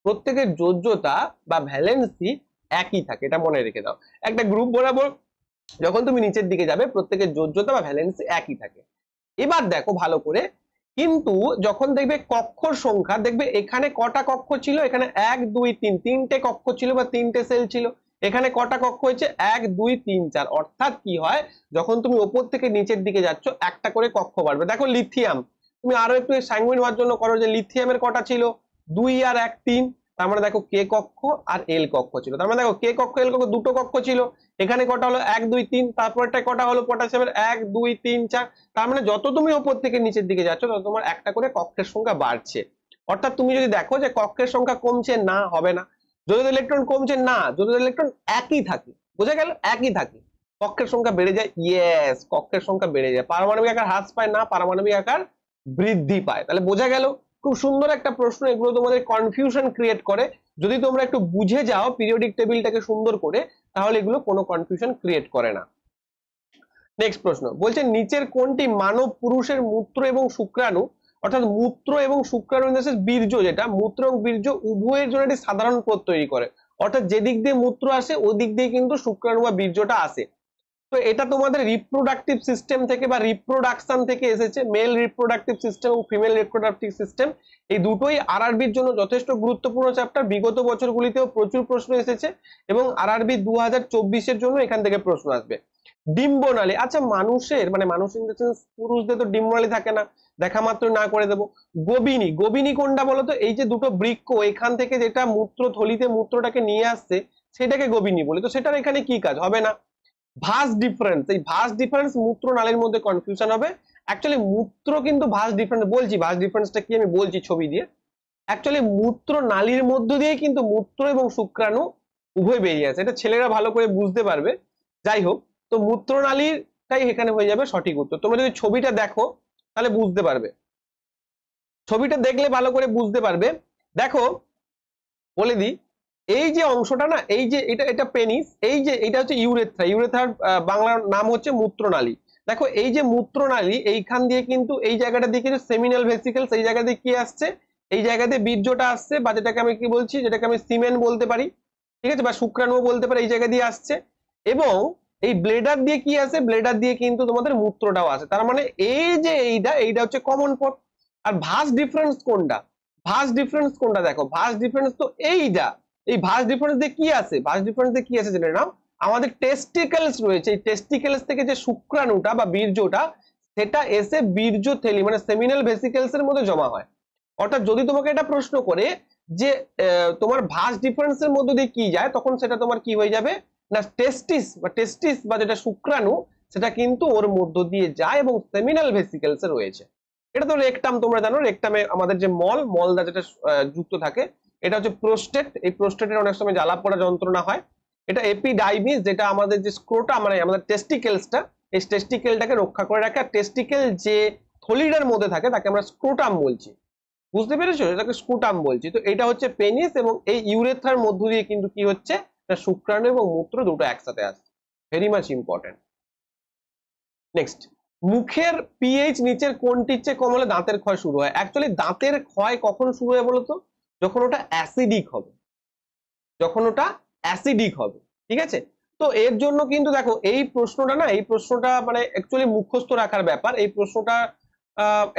প্রত্যেকের যোজ্যতা বা ভ্যালেন্সি একই থাকে, এটা মনে রেখে দাও। একটা গ্রুপ বরাবর যখন তুমি নিচের দিকে যাবে প্রত্যেকের যোজ্যতা বা ভ্যালেন্সি একই থাকে। এবার দেখো ভালো করে, কিন্তু যখন দেখবে কক্ষর সংখ্যা, দেখবে এখানে কটা কক্ষ ছিল, এখানে 1, 2, 3, 3টে কক্ষ ছিল বা 3টে সেল ছিল। এখানে কটা কক্ষ হয়েছে, 1, 2, 3, 4। অর্থাৎ কি হয়, যখন তুমি ওপর থেকে নিচের দিকে যাচ্ছ একটা করে কক্ষ বাড়বে। দেখো লিথিয়াম, তুমি আরো একটু স্যাঙ্গুইন হওয়ার জন্য করো যে লিথিয়ামের কটা ছিল, 2 আর 1, 3। তার মানে দেখো কে কক্ষ আর এল কক্ষ ছিল। তার মানে দেখো কে কক্ষ এল কক্ষ দুটো কক্ষ ছিল। এখানে কটা হলো, 1, 2, 3। তারপরটা কটা হলো পটাশিয়ামের, 1, 2, 3, 4। তার মানে যত তুমি ওপর থেকে নিচের দিকে যাচ্ছ তত তোমার একটা করে কক্ষের সংখ্যা বাড়ছে। অর্থাৎ তুমি যদি দেখো যে কক্ষের সংখ্যা কমছে, না হবে না। যোজিত ইলেকট্রন কমছে, না, যোজিত ইলেকট্রন একই থাকে। বোঝা গেল, একই থাকে। কক্ষের সংখ্যা বেড়ে যায়, ইয়েস, কক্ষের সংখ্যা বেড়ে যায়। পারমাণবিক আকার হ্রাস পায়, না, পারমাণবিক আকার বৃদ্ধি পায়। তাহলে বোঝা গেল, খুব সুন্দর একটা প্রশ্ন। এগুলো তোমাদের কনফিউশন ক্রিয়েট করে। যদি তোমরা একটু বুঝে যাও পিরিয়ডিক টেবিলটাকে সুন্দর করে, তাহলে এগুলো কোনো কনফিউশন ক্রিয়েট করে না। নেক্সট প্রশ্ন বলছে, নিচের কোনটি মানব পুরুষের মূত্র এবং শুক্রাণু, অর্থাৎ মূত্র এবং শুক্রাণু বীর্য, যেটা মূত্র এবং বীর্য উভয়ের জন্য একটি সাধারণ পথ তৈরি করে। অর্থাৎ যেদিক দিয়ে মূত্র আসে ওদিক দিয়ে কিন্তু শুক্রাণু বা বীর্যটা আসে। তো এটা তোমাদের রিপ্রোডাক্টিভ সিস্টেম থেকে বা রিপ্রোডাকশন থেকে এসেছে। মেল রিপ্রোডাক্টিভ সিস্টেম এবং ফিমেল রিপ্রোডাক্টিভ সিস্টেম, এই দুটোই আরআরবির জন্য যথেষ্ট গুরুত্বপূর্ণ চ্যাপ্টার। বিগত বছরগুলিতেও প্রচুর প্রশ্ন এসেছে এবং আরআরবি 2024-এর জন্য এখান থেকে প্রশ্ন আসবে। ডিম্বনালী, আচ্ছা মানুষের মানে মানুষ ইন দ্য সেন্স পুরুষদের তো ডিম্বনালী থাকে না, দেখা মাত্র না করে দেবো। গোবিনী, গোবিনী কোনটা বলতো, এই যে দুটো বৃক্ষ এখান থেকে যেটা মূত্র থলিতে মূত্রটাকে নিয়ে আসছে সেটাকে গোবিনী বলে। তো সেটার এখানে কি কাজ হবে না। ভাস ডিফারেন্স, এই ভাস ডিফারেন্স মূত্র নালীর মধ্যে কনফিউশন হবে। অ্যাকচুয়ালি মূত্র কিন্তু ভাস ডিফারেন্স, বলছি ভাস ডিফারেন্সটা কি আমি বলছি ছবি দিয়ে। অ্যাকচুয়ালি মূত্র নালীর মধ্য দিয়ে কিন্তু মূত্র এবং শুক্রাণু উভয় বেরিয়ে আছে, এটা ছেলেরা ভালো করে বুঝতে পারবে। যাই হোক, তো মূত্রনালীটাই এখানে হয়ে যাবে সঠিক উত্তর। তোমরা যদি ছবিটা দেখো তাহলে বুঝতে পারবে, ছবিটা দেখলে ভালো করে বুঝতে পারবে। দেখো বলে দিই, এই যে অংশটা না, এই যে এটা পেনিস, এই যে এটা হচ্ছে ইউরেথ্রা। ইউরেথ্রার বাংলার নাম হচ্ছে মূত্রনালী। দেখো এই যে মূত্রনালী, এইখান দিয়ে কিন্তু এই জায়গাটা দিয়ে কিন্তু সেমিনাল ভেসিকেলস, এই জায়গা দিয়ে কি আসছে, এই জায়গাতে বীর্যটা আসছে, বা যেটাকে আমি কি বলছি, যেটাকে আমি সিমেন বলতে পারি, ঠিক আছে, বা শুক্রাণু বলতে পারি, এই জায়গা দিয়ে আসছে। এবং এই ব্লেডার দিয়ে কি আসে, ব্লেডার দিয়ে কিন্তু তোমাদের মূত্রটাও আসে। তার মানে এই যে এইটা হচ্ছে কমন পথ। আর ভাস ডিফারেন্স কোনটা, ভাস ডিফারেন্স কোনটা, দেখো ভাস ডিফারেন্স তো এইটা। এই ভাস ডিফারেন্স দিয়ে কি আছে, ভাস ডিফারেন্স দিয়ে কি আছে জেনে নাও। আমাদের টেস্টিকেলস রয়েছে, এই টেস্টিকেলস থেকে যে শুক্রাণুটা বা বীর্যটা সেটা এসে বীর্য থেলি মানে সেমিনাল ভেসিকেলস এর মধ্যে জমা হয়। অর্থাৎ যদি তোমাকে এটা প্রশ্ন করে যে তোমার ভাস ডিফারেন্সের মধ্যে দিয়ে কি যায়, তখন সেটা তোমার কি হয়ে যাবে না টেস্টিস বা যেটা শুক্রাণু সেটা কিন্তু ওর মধ্য দিয়ে যায় এবং সেমিনাল ভেসিকেলস রয়েছে। এটা তো রেকটাম, তোমরা জানো রেকটামে আমাদের যে মলদা যেটা যুক্ত থাকে, এটা হচ্ছে প্রোস্টেট। এই প্রোস্টেটের অনেক সময় জ্বালা পোড়া যন্ত্রণা হয়। এটা এপিডাইমিস, যেটা আমাদের যে স্ক্রোটা মানে আমাদের টেস্টিকেলসটা, এই টেস্টিকেলটাকে রক্ষা করে রাখে। আর টেস্টিকেল যে থলিটার মধ্যে থাকে তাকে আমরা স্ক্রোটাম বলছি, বুঝতে পেরেছো? এটাকে স্ক্রোটাম বলছি। তো এটা হচ্ছে পেনিস, এবং এই ইউরেথ্রার মধ্য দিয়ে কিন্তু কি হচ্ছে না শুক্রাণু এবং মূত্র দুটো একসাথে আসছে। Very much important. নেক্সট, মুখের পিএইচ নিচের কোনটির চেয়ে কম হলে দাঁতের ক্ষয় শুরু হয়? অ্যাকচুয়ালি দাঁতের ক্ষয় কখন শুরু হয় বলতো? যখন ওটা অ্যাসিডিক হবে, যখন ওটা অ্যাসিডিক হবে, ঠিক আছে? তো এর জন্য কিন্তু দেখো এই প্রশ্নটা মানে অ্যাকচুয়ালি মুখস্থ রাখার ব্যাপার। এই প্রশ্নটা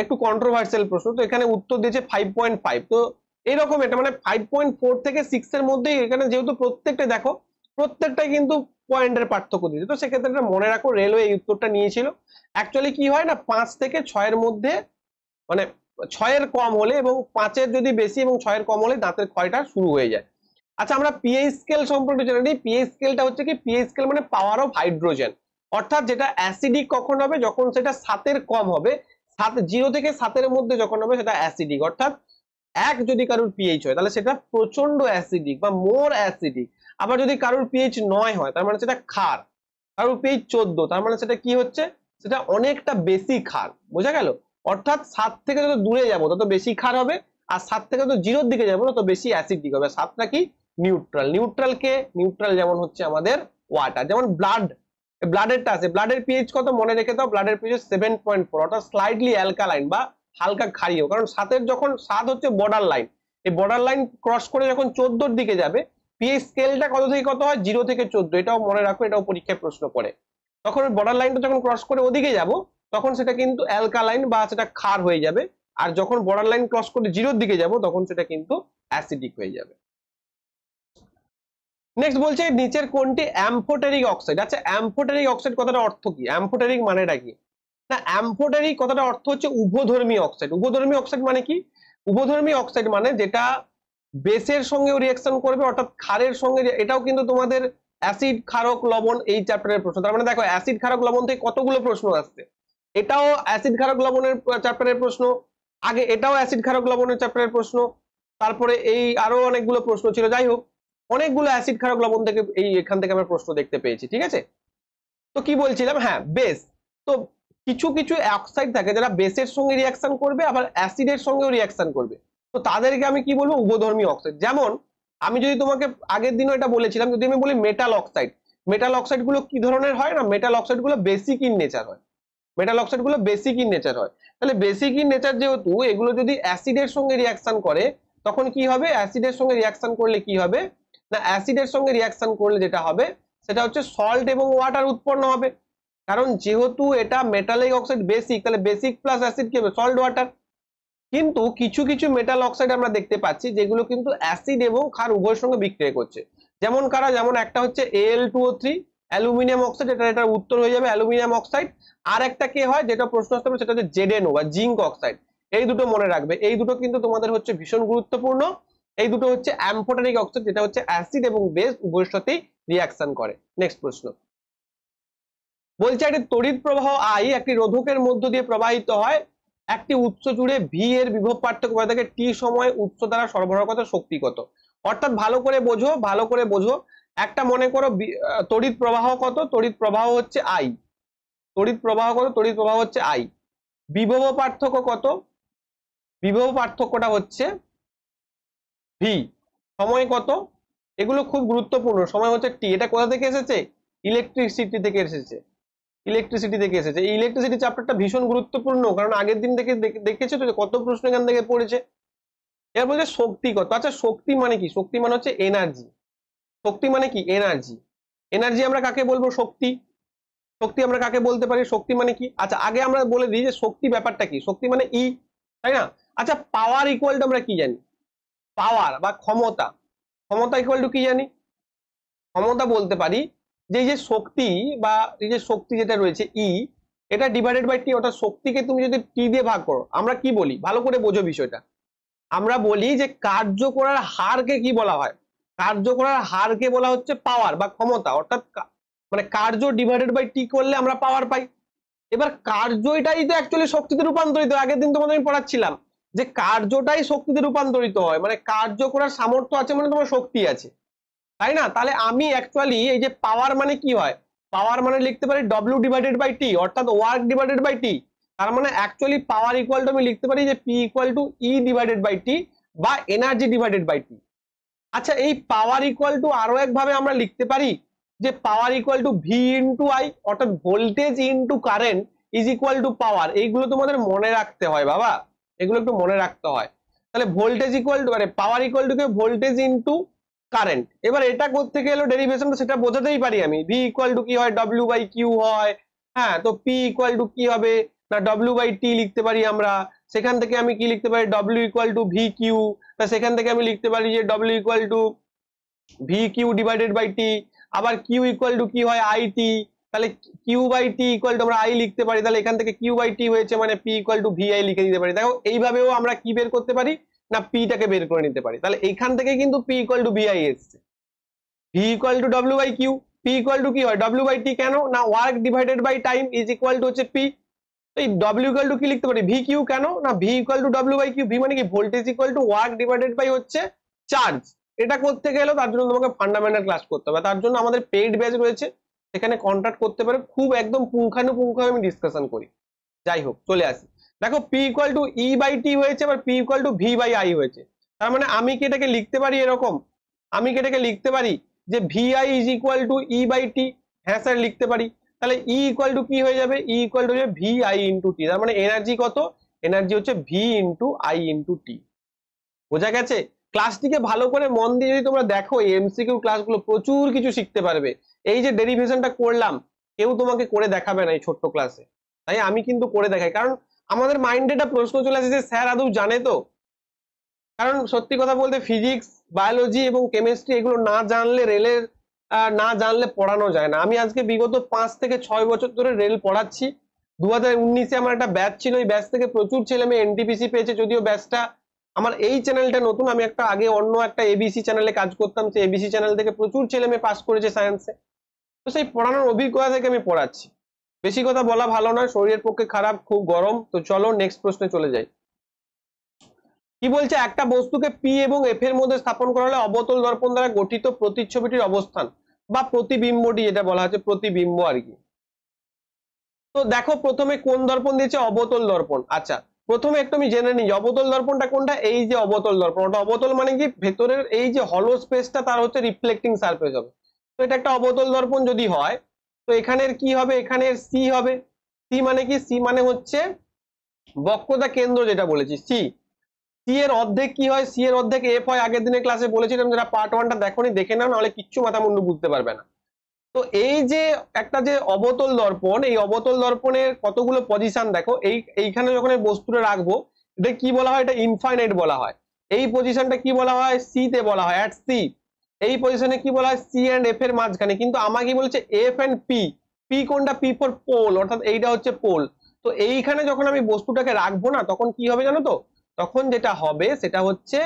একটু কন্ট্রোভার্সিয়াল প্রশ্ন। তো এখানে উত্তর দিয়েছে 5.5। তো এইরকম এটা মানে 5.4 থেকে 6 এর মধ্যেই, এখানে যেহেতু প্রত্যেকটা দেখো প্রত্যেকটাই কিন্তু পয়েন্টের পার্থক্য দিয়েছে, তো সেক্ষেত্রে মনে রাখো রেলওয়ে এই উত্তরটা নিয়েছিল। অ্যাকচুয়ালি কি হয় না 5 থেকে 6 এর মধ্যে, মানে 6 এর কম হলে এবং 5 এর যদি বেশি এবং 6 এর কম হলে দাঁতের ক্ষয়টা শুরু হয়ে যায়। আচ্ছা, আমরা পিএইচ স্কেল সম্পর্কে জেনে নিই। পিএইচ স্কেলটা হচ্ছে কি, পিএইচ স্কেল মানে পাওয়ার অফ হাইড্রোজেন। অর্থাৎ যেটা অ্যাসিডিক কখন হবে, যখন সেটা 7 এর কম হবে। 0 থেকে 7 এর মধ্যে যখন হবে সেটা অ্যাসিডিক। অর্থাৎ 1 যদি কারোর পিএইচ হয় তাহলে সেটা প্রচন্ড অ্যাসিডিক বা মোর অ্যাসিডিক। আবার যদি কারোর পিএইচ 9 হয় তার মানে সেটা ক্ষার। কারোর পিএইচ 14 তার মানে সেটা কি হচ্ছে, সেটা অনেকটা বেশি ক্ষার। বোঝা গেল? অর্থাৎ 7 থেকে যত দূরে যাবো তত বেশি ক্ষার হবে, আর 7 থেকে যত 0 দিকে যাবো তত বেশি অ্যাসিডিক হবে। 7টা কি নিউট্রাল। নিউট্রাল যেমন হচ্ছে আমাদের ওয়াটার, যেমন ব্লাডেরটা আছে। ব্লাডের পিএইচ কত মনে রেখে দাও, ব্লাডের পিএইচ 7.4, অর্থাৎ স্লাইটলি অ্যালকালাইন বা হালকা ক্ষারীয়। কারণ 7 যখন 7 হচ্ছে বর্ডার লাইন, এই বর্ডার লাইন ক্রস করে যখন 14 দিকে যাবে, পিএইচ স্কেলটা কত থেকে কত হয়, 0 থেকে 14। এটাও মনে রাখো, এটাও পরীক্ষায় প্রশ্ন পড়ে। তখন বর্ডার লাইনটা যখন ক্রস করে ওদিকে যাব তখন সেটা কিন্তু অ্যালকালাইন বা সেটা ক্ষার হয়ে যাবে। আর যখন বর্ডার লাইন ক্রস করে 0 দিকে যাব তখন সেটা কিন্তু অ্যাসিডিক হয়ে যাবে। নেক্সট বলছে নিচের কোনটি অ্যাম্ফোটেরিক অক্সাইড? আচ্ছা, অ্যাম্ফোটেরিক অক্সাইড কথাটা অর্থ কি? অ্যাম্ফোটেরিক মানেটা কি? না, অ্যাম্ফোটেরিক কথাটা অর্থ হচ্ছে উভধর্মী অক্সাইড। উভধর্মী অক্সাইড মানে কি? উভধর্মী অক্সাইড মানে যেটা বেসের সঙ্গেও রিঅ্যাকশন করবে, অর্থাৎ ক্ষারের সঙ্গে। এটাও কিন্তু তোমাদের অ্যাসিড ক্ষারক লবণ এই চ্যাপ্টারের প্রশ্ন। তার মানে দেখো অ্যাসিড ক্ষারক লবণ থেকে কতগুলো প্রশ্ন আসছে। এটাও অ্যাসিড ক্ষারক লবণের চ্যাপ্টারের প্রশ্ন, আগে এটাও অ্যাসিড ক্ষারক লবণের চ্যাপ্টারের প্রশ্ন, তারপরে এই আরো অনেকগুলো প্রশ্ন ছিল। যাই হোক, অনেকগুলো অ্যাসিড ক্ষারক লবণ থেকে এখান থেকে আমরা প্রশ্ন দেখতে পেয়েছি, ঠিক আছে? তো কি বলছিলাম, হ্যাঁ বেস। তো কিছু কিছু অক্সাইড থাকে যারা বেসের সঙ্গে রিঅ্যাকশন করবে আবার অ্যাসিডের সঙ্গেও রিঅ্যাকশন করবে। তো তাদেরকে আমি কি বলবো, উভধর্মী অক্সাইড। যেমন আমি যদি তোমাকে আগের দিনও এটা বলেছিলাম, যদি আমি বলি মেটাল অক্সাইড, মেটাল অক্সাইড গুলো কি ধরনের হয় না, মেটাল অক্সাইড গুলো বেসিক ইন নেচার হয়। মেটাল অক্সাইড গুলো বেসিক ইন নেচার হয়। তাহলে বেসিক ইন নেচার যেহেতু, এগুলো যদি অ্যাসিডের সঙ্গে রিঅ্যাকশন করে তখন কি হবে, অ্যাসিডের সঙ্গে রিঅ্যাকশন করলে কি হবে না, অ্যাসিডের সঙ্গে রিঅ্যাকশন করলে যেটা হবে সেটা হচ্ছে সল্ট এবং ওয়াটার উৎপন্ন হবে। কারণ যেহেতু এটা মেটালিক অক্সাইড বেসিক, তাহলে বেসিক প্লাস অ্যাসিড কি হবে, সল্ট ওয়াটার। কিন্তু কিছু কিছু মেটাল অক্সাইড আমরা দেখতে পাচ্ছি যেগুলো কিন্তু অ্যাসিড এবং ক্ষার উভয়ের সঙ্গে বিক্রিয়া করছে। যেমন কারা, যেমন একটা হচ্ছে Al2O3 অ্যালুমিনিয়াম অক্সাইড, এটার উত্তর হয়ে যাবে অ্যালুমিনিয়াম অক্সাইড। আর একটা কে হয় যেটা প্রশ্ন আসতে পারে সেটা হচ্ছে ZnO বা জিঙ্ক অক্সাইড। এই দুটো মনে রাখবে, এই দুটো কিন্তু তোমাদের হচ্ছে ভীষণ গুরুত্বপূর্ণ। এই দুটো হচ্ছে অ্যাম্ফোটেরিক অক্সাইড, যেটা হচ্ছে অ্যাসিড এবং বেস উভয়ের সাথেই রিঅ্যাকশন করে। নেক্সট প্রশ্ন বলছে একটি তড়িৎ প্রবাহ আই একটি রোধকের মধ্য দিয়ে প্রবাহিত হয়, একটি উৎস জুড়ে ভি এর বিভব পার্থক্য বলে থাকে টি সময় উৎস দ্বারা সরবরাহকৃত শক্তি কত। অর্থাৎ ভালো করে বোঝো, একটা মনে করো তড়িৎ প্রবাহ কত, তড়িৎ প্রবাহ হচ্ছে আই, তড়িৎ প্রবাহ কত, তড়িৎ প্রবাহ হচ্ছে আই। বিভব পার্থক্য কত, বিভব পার্থক্যটা হচ্ছে ভি। সময় কত, এগুলো খুব গুরুত্বপূর্ণ। সময় হচ্ছে টি। এটা কোথা থেকে এসেছে, ইলেকট্রিসিটি থেকে এসেছে, ইলেকট্রিসিটি থেকে এসেছে। এই ইলেকট্রিসিটি চ্যাপ্টারটা ভীষণ গুরুত্বপূর্ণ, কারণ আগের দিন থেকে দেখেছো তো কত প্রশ্ন এখান থেকে পড়েছে। এর বলছে শক্তি কত। আচ্ছা, শক্তি মানে কি, শক্তি মানে হচ্ছে এনার্জি। শক্তি মানে কি, এনার্জি। এনার্জি আমরা কাকে বলবো, শক্তি। শক্তি আমরা কাকে বলতে পারি, শক্তি মানে কি। আচ্ছা, আগে আমরা বলে দিই যে শক্তি ব্যাপারটা কি। শক্তি মানে ই, তাই না? আচ্ছা, পাওয়ার ইকুয়াল টু আমরা কি জানি, পাওয়ার বা ক্ষমতা, ক্ষমতা ইকুয়াল টু কি জানি, ক্ষমতা বলতে পারি যে এই যে শক্তি বা এই যে শক্তি যেটা রয়েছে ই, এটা ডিভাইডেড বাই টি। অর্থাৎ শক্তিকে তুমি যদি টি দিয়ে ভাগ করো, আমরা কি বলি, ভালো করে বোঝো বিষয়টা। আমরা বলি যে কার্য করার হারকে কি বলা হয়? কার্য করার হারকে বলা হচ্ছে পাওয়ার বা ক্ষমতা, অর্থাৎ মানে কার্য ডিভাইডেড বাই টি করলে আমরা পাওয়ার পাই। এবার কার্যটাই তো অ্যাকচুয়ালি শক্তিতে রূপান্তরিত, আগের দিন তোমাদের আমি পড়াচ্ছিলাম যে কার্যটাই শক্তিতে রূপান্তরিত হয়, মানে কার্য করার সামর্থ্য আছে মানে তোমার শক্তি আছে, তাই না? তাহলে আমি অ্যাকচুয়ালি এই যে পাওয়ার মানে কি হয়, পাওয়ার মানে লিখতে পারি ডব্লিউ ডিভাইডেড বাই টি, অর্থাৎ ওয়ার্ক ডিভাইডেড বাই টি। তার মানে অ্যাকচুয়ালি পাওয়ার ইকুয়াল টু আমি লিখতে পারি যে P equal to E divided by T বা এনার্জি ডিভাইডেড বাই টি। আচ্ছা, এই পাওয়ার ইকুয়াল টু আরো একভাবে আমরা লিখতে পারি যে power equal to V into I, অর্থাৎ voltage into current is equal to power. এইগুলো তোমাদের মনে রাখতে হয় বাবা, এগুলো একটু মনে রাখতে হয়। তাহলে ভোল্টেজ ইকুয়াল টু মানে পাওয়ার equal two voltage into current. এবার এটা করতে গেলে ডেরিভেশনটা সেটা বোঝাতেই পারি আমি, ভি ইকুয়াল টু কি হয়, ডব্লিউ বাই কিউ হয়। হ্যাঁ, তো পি ইকুয়াল টু কি হবে না ডব্লিউ বাই টি লিখতে পারি আমরা। সেখান থেকে আমি কি লিখতে পারি, W equal to V Q, সেখান থেকে আমি লিখতে পারি যে W equal to V Q divided by T. আবার কিউ ইকুয়াল টু কি হয়, আই টি, তাহলে Q by T equal to আমরা আই লিখতে পারি। তাহলে এখান থেকে কিউ বাই টি হয়েছে মানে P equal to V I লিখে দিতে পারি। দেখো এইভাবেও আমরা কি বের করতে পারি না পিটাকে বের করে নিতে পারি। তাহলে এইখান থেকে কিন্তু P equal to V I এসছে, V equal to W by Q, P equal to কি হয় ডব্লিউ বাই টি, কেন না work divided by time is equal to হচ্ছে পি। এই ডব্লিউ ইকুয়াল টু কি লিখতে পারি ভি কিউ, কেন না V equal to W by Q, V মানে কি voltage equal to work divided by হচ্ছে চার্জ। এটা করতে গেলে তার জন্য তোমাকে ফান্ডামেন্টাল ক্লাস করতে হবে, তার জন্য আমাদের পেইড ব্যাচ রয়েছে, সেখানে কন্ট্যাক্ট করতে পারো, খুব একদম পুঙ্খানুপুঙ্খ আমি ডিসকাশন করি। যাই হোক চলে আসি, দেখো P equal to E by T হয়েছে, আবার P equal to V by I হয়েছে। তার মানে আমি কি এটাকে লিখতে পারি এরকম, আমি কি এটাকে লিখতে পারি যে V I is equal to E by T? হ্যাঁ স্যার লিখতে পারি। তাহলে ই ইকুয়াল টু কি হয়ে যাবে, E equal to V I into T. তার মানে এনার্জি কত, এনার্জি হচ্ছে V into I into T. বোঝা গেছে? ক্লাসটিকে ভালো করে মন দিয়ে যদি তোমরা দেখো এমসিকিউ ক্লাসগুলো প্রচুর কিছু শিখতে পারবে। এই যে ডেরিভেশনটা করলাম কেউ তোমাকে করে দেখাবে না এই ছোট্ট ক্লাসে, তাই আমি কিন্তু করে দেখাই, কারণ আমাদের মাইন্ডে একটা প্রশ্ন চলে আসে যে স্যার আদৌ জানে তো? কারণ সত্যি কথা বলতে ফিজিক্স, বায়োলজি এবং কেমিস্ট্রি এগুলো না জানলে রেলের না জানলে পড়ানো যায় না। আমি আজকে বিগত 5 থেকে 6 বছর ধরে রেল পড়াচ্ছি। 2019-এ আমার একটা ব্যাচ ছিল, এই ব্যাচ থেকে প্রচুর ছেলে মেয়ে এনটিপিসি পেয়েছে। যদিও ব্যাচটা আমার এই চ্যানেলটা নতুন, আমি একটা আগে অন্য একটা এবিসি চ্যানেলে কাজ করতাম, সেই এবিসি চ্যানেল থেকে প্রচুর ছেলে মেয়ে পাস করেছে সায়েন্সে। তো সেই পড়ানোর অভিজ্ঞতা থেকে আমি পড়াচ্ছি। বেশি কথা বলা ভালো নয়, শরীরের পক্ষে খারাপ, খুব গরম। তো চলো নেক্সট প্রশ্নে চলে যাই। কি বলছে, একটা বস্তুকে পি এবং এফ এর মধ্যে স্থাপন করা হলে অবতল দর্পণ দ্বারা গঠিত প্রতিচ্ছবিটির অবস্থান বা প্রতিবিম্বটি, যেটা বলা হচ্ছে প্রতিবিম্ব আর কি। তো দেখো প্রথমে কোন দর্পণ দিয়েছে, অবতল দর্পণ। আচ্ছা প্রথমে একটু আমি জেনে নিই অবতল দর্পণটা কোনটা। এই যে অবতল দর্পণ, ওটা অবতল মানে কি ভেতরের এই যে হলো স্পেসটা তার হচ্ছে রিফ্লেক্টিং সারফেস হবে। তো এটা একটা অবতল দর্পণ যদি হয়, তো এখানের কি হবে, এখানের সি হবে। সি মানে কি, সি মানে হচ্ছে বক্রতা কেন্দ্র, যেটা বলেছি সি। সি এর অর্ধেক কি হয়, সি এর অর্ধেক এফ হয়। আগের দিনের ক্লাসে বলেছিলাম, যারা পার্ট 1টা দেখোনি দেখে নাও, নাহলে কিচ্ছু মাথা মুন্ডু বুঝতে পারবে না। তো এই যে একটা যে অবতল দর্পণ, এই অবতল দর্পণের কতগুলো পজিশন দেখো, এইখানে যখন এই বস্তুটা রাখবো এটা কি বলা হয়, এটা ইনফাইনাইট বলা হয়। এই পজিশনটা কি বলা হয়, সি তে বলা হয়, অ্যাট সি। এই পজিশনে কি বলা হয়, সি এন্ড এফ এর মাঝখানে। কিন্তু আমাকে বলছে এফ এন্ড পি, পি কোনটা, পি ফর পোল, অর্থাৎ এইটা হচ্ছে পোল। তো এইখানে যখন আমি বস্তুটাকে রাখবো না, তখন কি হবে জানো তো, তখন যেটা হবে সেটা হচ্ছে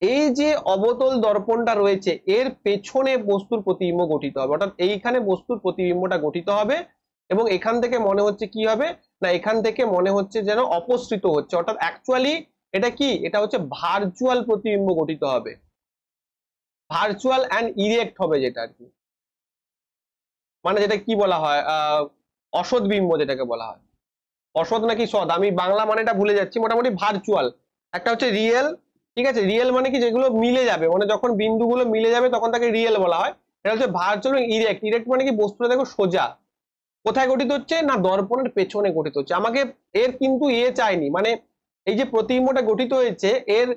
এই যে অবতল দর্পণটা রয়েছে এর পেছনে বস্তুর প্রতিবিম্ব গঠিত হবে, অর্থাৎ এইখানে বস্তুর প্রতিবিম্বটা গঠিত হবে। এবং এখান থেকে মনে হচ্ছে কি হবে না, এখান থেকে মনে হচ্ছে যেন অপসৃত হচ্ছে, অর্থাৎ অ্যাকচুয়ালি এটা কি, এটা হচ্ছে ভার্চুয়াল প্রতিবিম্ব গঠিত হবে, ভার্চুয়াল অ্যান্ড ইরেক্ট হবে, যেটা আর কি মানে যেটা কি বলা হয় অসৎ বিম্ব যেটাকে বলা হয়। অসৎ নাকি সৎ আমি বাংলা মানেটা ভুলে যাচ্ছি, মোটামুটি ভার্চুয়াল। একটা হচ্ছে রিয়েল, ঠিক আছে, রিয়েল মানে কি যেগুলো মিলে যাবে, মানে যখন বিন্দুগুলো মিলে যাবে তখন তাকে রিয়েল বলা হয়। এটা হচ্ছে ভার্চুয়াল। ইরেক্ট, ইরেক্ট মানে কি বস্তুটা দেখো সোজা। কোথায় গঠিত হচ্ছে না, দর্পণের পেছনে গঠিত হচ্ছে। আমাকে এর কিন্তু চাইনি, মানে এই যে প্রতিবিম্বটা গঠিত হয়েছে এর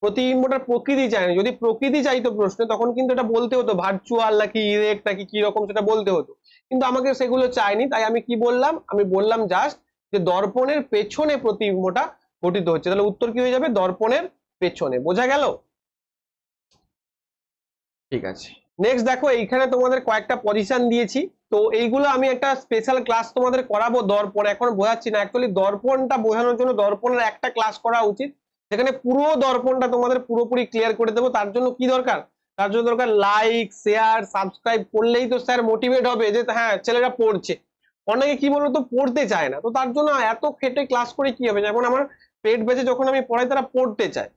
প্রতিবিম্বটার প্রকৃতি চাইনি। যদি প্রকৃতি চাইতো প্রশ্নে তখন কিন্তু এটা বলতে হতো ভার্চুয়াল নাকি ইরেক্ট নাকি কি রকম, সেটা বলতে হতো। কিন্তু আমাকে সেগুলো চাইনি, তাই আমি কি বললাম, আমি বললাম জাস্ট যে দর্পণের পেছনে প্রতিবিম্বটা গঠিত হচ্ছে। তাহলে উত্তর কি হয়ে যাবে, দর্পণের পেছনে। বোঝা গেল? ঠিক আছে, নেক্সট দেখো এইখানে তোমাদের কয়েকটা পজিশন দিয়েছি। তো এইগুলো আমি একটা স্পেশাল ক্লাস তোমাদের করাবো দর্পণ, এখন বোঝাচ্ছি না। অ্যাকচুয়ালি দর্পণটা বোঝানোর জন্য দর্পণের একটা ক্লাস করা উচিত, সেখানে পুরো দর্পণটা তোমাদের পুরোপুরি ক্লিয়ার করে দেবো। তার জন্য কি দরকার? তার জন্য দরকার লাইক, শেয়ার, সাবস্ক্রাইব করলেই তো স্যার মোটিভেট হবে যে হ্যাঁ ছেলেরা পড়ছে। অনেকে কি বলতো পড়তে চায় না, তো তার জন্য এত খেটে ক্লাস করে কি হবে? যেমন আমার পেড ব্যাচে যখন আমি পড়াই তারা পড়তে চায়,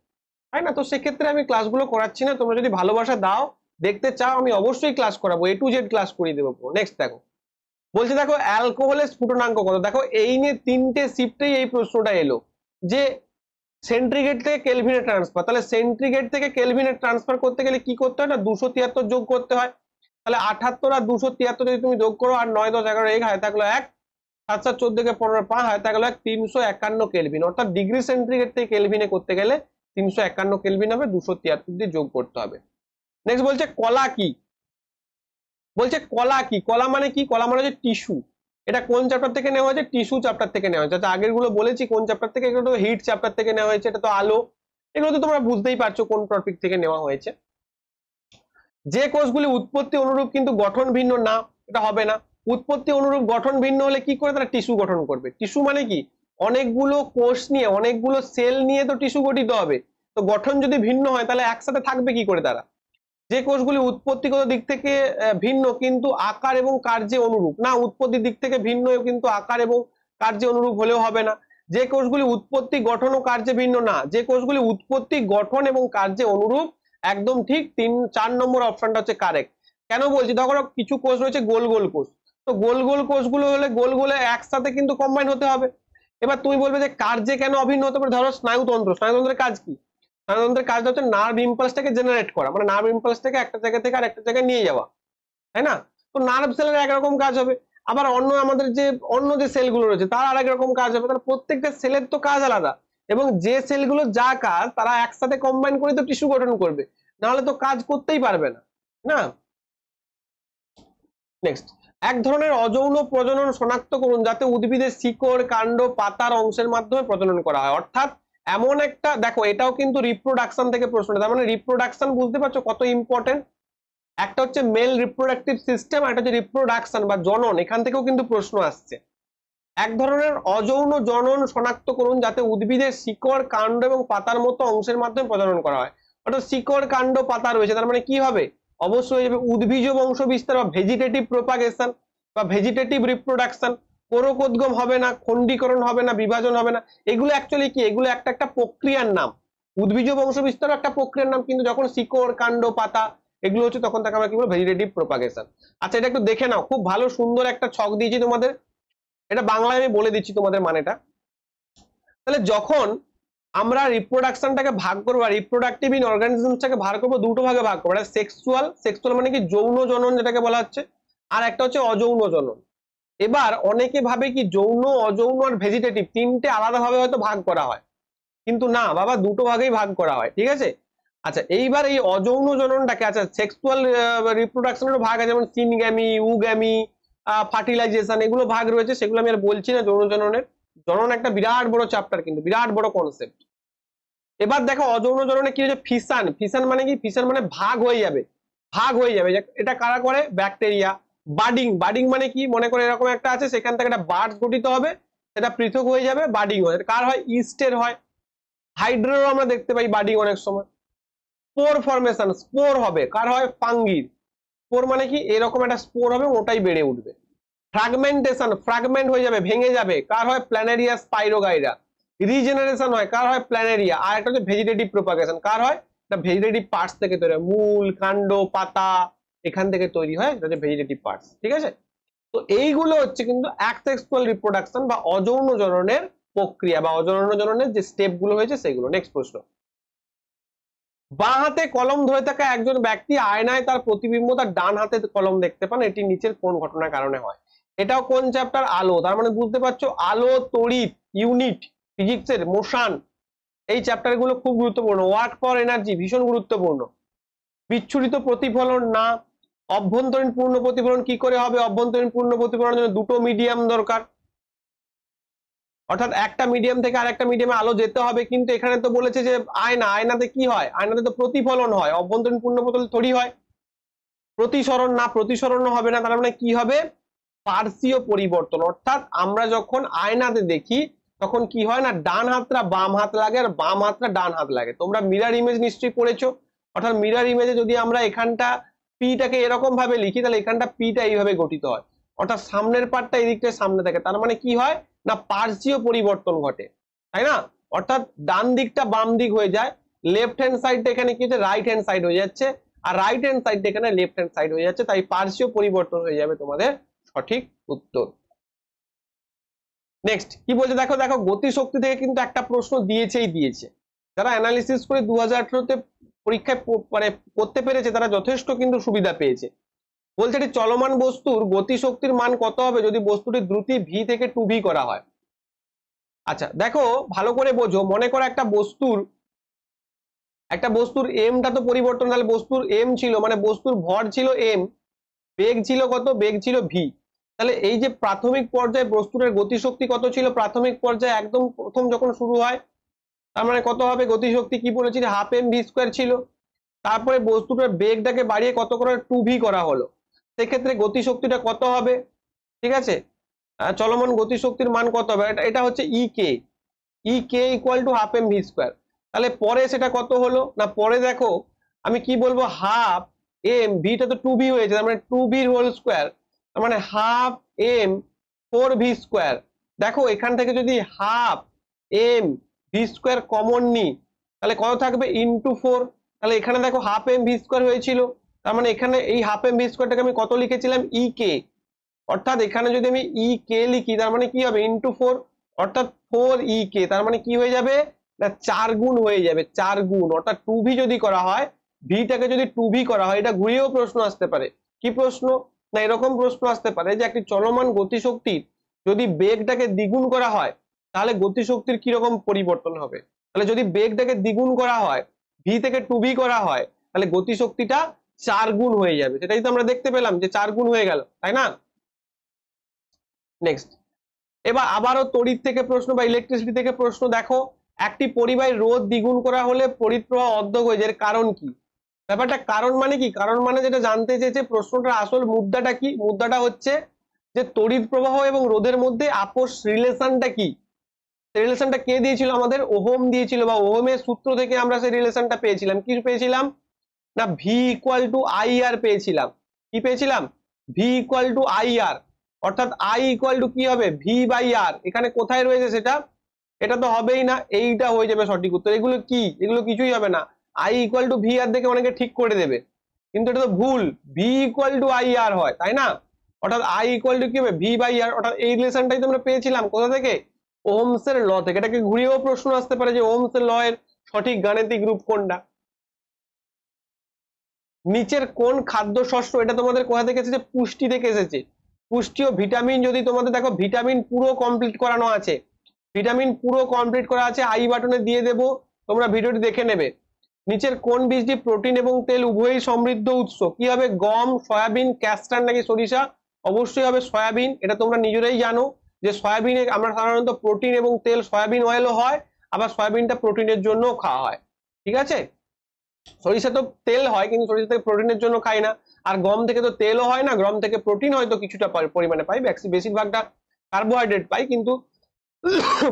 তাই না? তো সেক্ষেত্রে আমি ক্লাসগুলো করাচ্ছি না। তোমরা যদি ভালোবাসা দাও, দেখতে চাও, আমি অবশ্যই ক্লাস করাবো, A to Z ক্লাস করিয়ে দেবো। নেক্সট দেখো, বলছে দেখো অ্যালকোহলের স্ফুটনাঙ্ক কত। দেখো এই নিয়ে 3টে শিফটেই এই প্রশ্নটা এলো যে সেন্ট্রিগ্রেড থেকে কেলভিনে ট্রান্সফার। তাহলে সেন্ট্রিগ্রেড থেকে কেলভিনে ট্রান্সফার করতে গেলে কি করতে হয় না, 273 যোগ করতে হয়। তাহলে 78 আর 273 যদি তুমি যোগ করো, আর 9 10 11 1 হয় থাকলো 1, 7 7 14 কে 15 5 হয় থাকলো 1, 351 কেলভিন। অর্থাৎ ডিগ্রি সেন্ট্রিগ্রেড থেকে কেলভিনে করতে গেলে 351 কেলভিন হবে, 273 দিয়ে যোগ করতে হবে। নেক্সট বলছে কলা কি। বলছে কলা কি, কলা মানে কি? কলা মানে হচ্ছে টিস্যু। এটা কোন চ্যাপ্টার থেকে নেওয়া হয়েছে? টিস্যু চ্যাপ্টার থেকে নেওয়া হয়েছে। আগের গুলো বলেছি কোন চ্যাপ্টার থেকে, এগুলো তো হিট চ্যাপ্টার থেকে নেওয়া হয়েছে। এটা তো আলো, এগুলো তো তোমরা বুঝতেই পারছো কোন টপিক থেকে নেওয়া হয়েছে। যে কোষগুলি উৎপত্তি অনুরূপ কিন্তু গঠন ভিন্ন না, এটা হবে না। উৎপত্তি অনুরূপ গঠন ভিন্ন হলে কি করে? তারা টিস্যু গঠন করবে। টিস্যু মানে কি? অনেকগুলো কোষ নিয়ে, অনেকগুলো সেল নিয়ে তো টিস্যু গঠিত হবে। তো গঠন যদি ভিন্ন হয় তাহলে একসাথে থাকবে কি করে তারা? যে কোষগুলি উৎপত্তিগত দিক থেকে ভিন্ন কিন্তু আকার এবং কার্যে অনুরূপ না, উৎপত্তির দিক থেকে ভিন্ন কিন্তু আকার এবং কার্যে অনুরূপ হলেও হবে না। যে কোষগুলি উৎপত্তি গঠন ও কার্যে ভিন্ন না, যে কোষগুলি উৎপত্তি গঠন এবং কার্যে অনুরূপ, একদম ঠিক। 4 নম্বর অপশনটা হচ্ছে কারেক্ট। কেন বলছি? দেখো কিছু কোষ রয়েছে গোল গোল কোষ, তো গোল গোল কোষগুলো হলে গোল গোলে একসাথে কিন্তু কম্বাইন হতে হবে। এবার তুমি বলবে যে কার্যে কেন অভিন্ন হতে পারে? ধরো স্নায়ুতন্ত্র, স্নায়ুতন্ত্রের কাজ কি? স্নায়ুতন্ত্রের কাজটা হচ্ছে নার্ভ ইম্পালসটাকে জেনারেট করা, মানে নার্ভ ইম্পালসটাকে একটা জায়গা থেকে আর একটা জায়গায় নিয়ে যাওয়া, তাই না? তো নার্ভ সেলের একরকম কাজ হবে, আবার অন্য আমাদের যে অন্য যে সেলগুলো রয়েছে তার আরেক রকম কাজ হবে। তাহলে প্রত্যেকটা সেলের তো কাজ আলাদা, এবং যে সেলগুলো যা কাজ তারা একসাথে কম্বাইন করে তো টিস্যু গঠন করবে, নাহলে তো কাজ করতেই পারবে না, না? নেক্সট, এক ধরনের অযৌন প্রজনন শনাক্ত করুন যাতে উদ্ভিদের শিকড়, কাণ্ড, পাতার অংশের মাধ্যমে প্রজনন করা হয়। অর্থাৎ এমন একটা, দেখো এটাও কিন্তু রিপ্রোডাকশন থেকে প্রশ্ন, তার মানে রিপ্রোডাকশন বুঝতে পারছো কত ইম্পর্টেন্ট। একটা হচ্ছে মেল রিপ্রোডাক্টিভ সিস্টেম, আর একটা হচ্ছে রিপ্রোডাকশন বা জনন, এখান থেকেও কিন্তু প্রশ্ন আসছে। এক ধরনের অযৌন জনন শনাক্ত করুন যাতে উদ্ভিদের শিকড়, কাণ্ড এবং পাতার মতো অংশের মাধ্যমে প্রজনন করা হয়। অর্থাৎ শিকড়, কাণ্ড, পাতা রয়েছে, তার মানে কি হবে? অবশ্যই উদ্ভিজ বংশ বিস্তার বা ভেজিটেটিভ প্রোপাগেশন বা ভেজিটেটিভ রিপ্রোডাকশন। কোরকোদ্গম হবে না, খণ্ডীকরণ হবে না, বিভাজন হবে না। এগুলো অ্যাকচুয়ালি কি? এগুলো একটা একটা প্রক্রিয়ার নাম। উদ্ভিজ বংশ বিস্তার একটা প্রক্রিয়ার নাম, কিন্তু যখন শিকড়, কাণ্ড, পাতা এগুলো হচ্ছে তখন তাকে আমরা কি বলবো? Vegetative propagation. আচ্ছা, এটা একটু দেখে নাও, খুব ভালো সুন্দর একটা ছক দিয়েছি তোমাদের, এটা বাংলায় আমি বলে দিচ্ছি তোমাদের মানেটা। তাহলে যখন আমরা রিপ্রোডাকশনটাকে ভাগ করবো, রিপ্রোডাক্টিভ ইন অর্গানিজমসটাকে ভাগ করবো, দুটো ভাগে ভাগ করবো। একটা সেক্সুয়াল, সেক্সুয়াল মানে কি যৌন জনন যেটাকে বলা হচ্ছে, আর একটা হচ্ছে অযৌন জনন। এবার অনেকে ভাবে কি যৌন, অযৌন আর ভেজিটেটিভ তিনটে আলাদা ভাবে হয়তো ভাগ করা হয়, কিন্তু না বাবা, দুটো ভাগেই ভাগ করা হয়, ঠিক আছে? আচ্ছা, এইবার এই অযৌন জননটাকে, আচ্ছা সেক্সুয়াল রিপ্রোডাকশনের ভাগ আছে, যেমন সিনগ্যামি, উগ্যামি, ফার্টিলাইজেশন, এগুলো ভাগ রয়েছে, সেগুলো আমি আর বলছি না। যৌন জননের, জনন একটা বিরাট বড় চ্যাপ্টার, কিন্তু বিরাট বড় কনসেপ্ট। এবার দেখো অযৌন জননে কি হচ্ছে? ফিশন। ফিশন মানে কি? ফিশন মানে ভাগ হয়ে যাবে, ভাগ হয়ে যাবে। এটা কারা করে? ব্যাকটেরিয়া। বাডিং, বাডিং মানে কি? মনে করে এরকম একটা আছে, সেখান থেকে একটা বার্ডস গঠিত হবে, সেটা পৃথক হয়ে যাবে, বাডিং হয়। কার হয়? ইস্টের হয়। হাইড্রোরও আমরা দেখতে পাই বাডিং অনেক সময়। স্পোর ফরমেশন, স্পোর হবে, কার হয়? ফাঙ্গির। স্পোর মানে কি? এরকম একটা স্পোর হবে, ওটাই বেড়ে উঠবে। ফ্র্যাগমেন্টেশন, ফ্র্যাগমেন্ট হয়ে যাবে, ভেঙে যাবে, কার হয়? Planaria spirogyra. রিজেনারেশন হয়, কার হয়? প্ল্যানেরিয়া। আর একটা হচ্ছে ভেজিটেটিভ প্রোপাগেশন, কার হয়? এটা ভেজিটেটিভ পার্টস থেকে তৈরি হয়, মূল, কাণ্ড, পাতা, এখান থেকে তৈরি হয়, এটা হচ্ছে ভেজিটেটিভ পার্টস, ঠিক আছে? তো এইগুলো হচ্ছে কিন্তু অ্যাসেক্সুয়াল রিপ্রোডাকশন বা অযৌন জননের প্রক্রিয়া বা অযৌন জননের যে স্টেপ গুলো হয়েছে সেগুলো। নেক্সট প্রশ্ন, বাঁ হাতে কলম ধরে থাকা একজন ব্যক্তি আয়নায় তার প্রতিবিম্ব তার ডান হাতে কলম দেখতে পান, এটি নিচের কোন ঘটনার কারণে হয়? এটাও কোন চ্যাপ্টার? আলো। তার মানে বুঝতে পারছো আলো, তড়িৎ, ইউনিট, ফিজিক্সের মোশন, এই চ্যাপ্টার গুলো খুব গুরুত্বপূর্ণ। ওয়ার্ক ফর এনার্জি ভীষণ গুরুত্বপূর্ণ। বিচ্ছুরিত প্রতিফলন না, অভ্যন্তরীণ পূর্ণ প্রতিফলন কি করে হবে? অভ্যন্তরীণ পূর্ণ প্রতিফলনের জন্য দুটো মিডিয়াম দরকার, অর্থাৎ একটা মিডিয়াম থেকে আরেকটা মিডিয়ামে আলো যেতে হবে। কিন্তু এখানে তো বলেছে যে আয়না, আয়নাতে কি হয়? আয়নাতে তো প্রতিফলন হয়, অভ্যন্তরীণ পূর্ণ প্রতিফলন থোড়ি হয়। প্রতিসরণ না, প্রতিসরণ হবে না, তার মানে কি হবে? পার্শ্বীয় পরিবর্তন। অর্থাৎ আমরা যখন আয়নাতে দেখি তখন কি হয় না, ডান হাতটা বাম হাত লাগে আর বাম হাতটা ডান হাত লাগে। তোমরা মিরর ইমেজ নিশ্চয়ই পড়েছো, অর্থাৎ মিরর ইমেজে যদি আমরা এখানটা পিটাকে এরকম ভাবে লিখি তাহলে এখানটা পিটা এইভাবে গঠিত হয়, অর্থাৎ সামনের পার্টটা এই দিকটা সামনে থাকে। তার মানে কি হয় না, পার্শ্বীয় পরিবর্তন ঘটে, তাই না? অর্থাৎ ডান দিকটা বাম দিক হয়ে যায়, লেফট হ্যান্ড সাইডটা এখানে কি হচ্ছে, রাইট হ্যান্ড সাইড হয়ে যাচ্ছে, আর রাইট হ্যান্ড সাইডটা এখানে লেফট হ্যান্ড সাইড হয়ে যাচ্ছে, তাই পার্শ্বীয় পরিবর্তন হয়ে যাবে তোমাদের সঠিক উত্তর। নেক্সট কি বলছে দেখো, দেখো গতিশক্তি থেকে কিন্তু একটা প্রশ্ন দিয়েছে, যারা অ্যানালিসিস করে 2018-তে পরীক্ষায় মানে করতে পেরেছে তারা যথেষ্ট কিন্তু সুবিধা পেয়েছে। বলছে এটি চলমান বস্তুর গতিশক্তির মান কত হবে যদি বস্তুটি দ্রুতি ভি থেকে 2v করা হয়। আচ্ছা দেখো ভালো করে বোঝো, মনে করো একটা বস্তুর এমটা তো পরিবর্তন, তাহলে বস্তুর এম ছিল মানে বস্তুর ভর ছিল এম, বেগ ছিল কত, বেগ ছিল ভি। তাহলে এই যে প্রাথমিক পর্যায়ে বস্তুটার গতিশক্তি কত ছিল, প্রাথমিক পর্যায়ে একদম প্রথম যখন শুরু হয়, তার মানে কত হবে গতিশক্তি, কি বলেছি, হাফ এম ভি স্কোয়ার ছিল। তারপরে বস্তুটার বেগটাকে বাড়িয়ে কত করে 2v করা হলো, সেক্ষেত্রে গতিশক্তিটা কত হবে, ঠিক আছে? চলমান গতিশক্তির মান কত হবে, এটা হচ্ছে E K equal to half M V square. তাহলে পরে সেটা কত হলো না, পরে দেখো আমি কি বলবো, হাফ এম ভিটা তো 2v হয়েছে, তার মানে 2v হোল স্কোয়ার, তার মানে হাফ এম 4v স্কোয়ার। দেখো এখান থেকে যদি half M V square common নিই তাহলে কত থাকবে, ইন্টু 4। তাহলে এখানে দেখো হাফ এম ভি স্কোয়ার হয়েছিল, তার মানে এখানে এই হাফ এম ভি স্কোয়ারটাকে আমি কত লিখেছিলাম, ই কে, অর্থাৎ এখানে যদি আমি ই কে লিখি তার মানে কি হবে, ইন্টু 4, অর্থাৎ 4 ই কে, তার মানে কি হয়ে যাবে না 4 গুণ হয়ে যাবে, 4 গুণ, অর্থাৎ 2v যদি করা হয়, ভিটাকে যদি 2v করা হয়, এটা ঘুরিয়েও প্রশ্ন আসতে পারে। কি প্রশ্ন না, এরকম প্রশ্ন আসতে পারে যে একটি চলমান গতিশক্তির যদি বেগটাকে দ্বিগুণ করা হয় তাহলে গতিশক্তির কিরকম পরিবর্তন হবে। তাহলে যদি বেগটাকে দ্বিগুণ করা হয়, ভি থেকে 2v করা হয়, তাহলে গতিশক্তিটা 4 গুণ হয়ে যাবে। সেটাই তো আমরা দেখতে পেলাম যে 4 গুণ হয়ে গেল, তাই না? নেক্সট, এবার আবারও তড়িৎ থেকে প্রশ্ন বা ইলেকট্রিসিটি থেকে প্রশ্ন। দেখো একটি পরিবাহীর রোধ দ্বিগুণ করা হলে তড়িৎ প্রবাহ অর্ধক হয়ে যায়, এর কারণ কি? ব্যাপারটা কারণ মানে কি, কারণ মানে যেটা জানতে চেয়েছে প্রশ্নটার আসল মুদ্রাটা কি, মুদ্রাটা হচ্ছে যে তড়িৎ প্রবাহ এবং রোধের মধ্যে আপোষ রিলেশনটা কি। রিলেশনটা কে দিয়েছিল আমাদের, ওহম দিয়েছিল, বা ওহমের সূত্র থেকে আমরা সেই রিলেশনটা পেয়েছিলাম। কি পেয়েছিলাম না, ভি ইকুয়াল টু আই আর পেয়েছিলাম। কি পেয়েছিলাম, ভি ইকুয়াল টু আই আর, অর্থাৎ আই ইকুয়াল টু কি হবে, ভি বাই আর। এখানে কোথায় রয়েছে সেটা, এটা তো হবেই না, এইটা হয়ে যাবে সঠিক উত্তর। এগুলো কি, এগুলো কিছুই হবে না। আই ইকুয়াল টু ভি আর দেখে অনেকে ঠিক করে দেবে, কিন্তু এটা তো ভুল, ভি ইকুয়াল টু আই আর হয়, তাই না? অর্থাৎ আই ইকুয়াল টু কি হবে, ভি বাই আর। অর্থাৎ এই রিলেশনটাই তোমরা পেয়েছিলাম কোথা থেকে, ওহমসের ল থেকে। এটাকে ঘুরিয়েও প্রশ্ন আসতে পারে যে ওহমসের ল এর সঠিক গাণিতিক রূপ কোনটা। নিচের কোন খাদ্য শস্য, এটা তোমাদের কোথা থেকে এসেছে, পুষ্টি থেকে এসেছে। পুষ্টি ও ভিটামিন যদি তোমাদের দেখো, ভিটামিন পুরো কমপ্লিট করানো আছে, ভিটামিন পুরো কমপ্লিট করা আছে, আই বাটনে দিয়ে দেবো, তোমরা ভিডিওটি দেখে নেবে। নিচের কোন বীজটি প্রোটিন এবং তেল উভয়ই সমৃদ্ধ উৎস, কি হবে, গম, সয়াবিন, ক্যাস্টার নাকি সরিষা? অবশ্যই হবে সয়াবিন। এটা তোমরা নিজেরাই জানো যে সয়াবিনে আমরা সাধারণত প্রোটিন এবং তেল, সয়াবিন অয়েলও হয়, আবার সয়াবিনটা প্রোটিনের জন্য খাওয়া হয়, ঠিক আছে? সরিষা তো তেল হয় কিন্তু সরিষা থেকে প্রোটিনের জন্য খাই না, আর গম থেকে তো তেলও হয় না, গম থেকে প্রোটিন হয়তো কিছুটা পরিমাণে পাই, বেশিরভাগটা কার্বোহাইড্রেট পাই, কিন্তু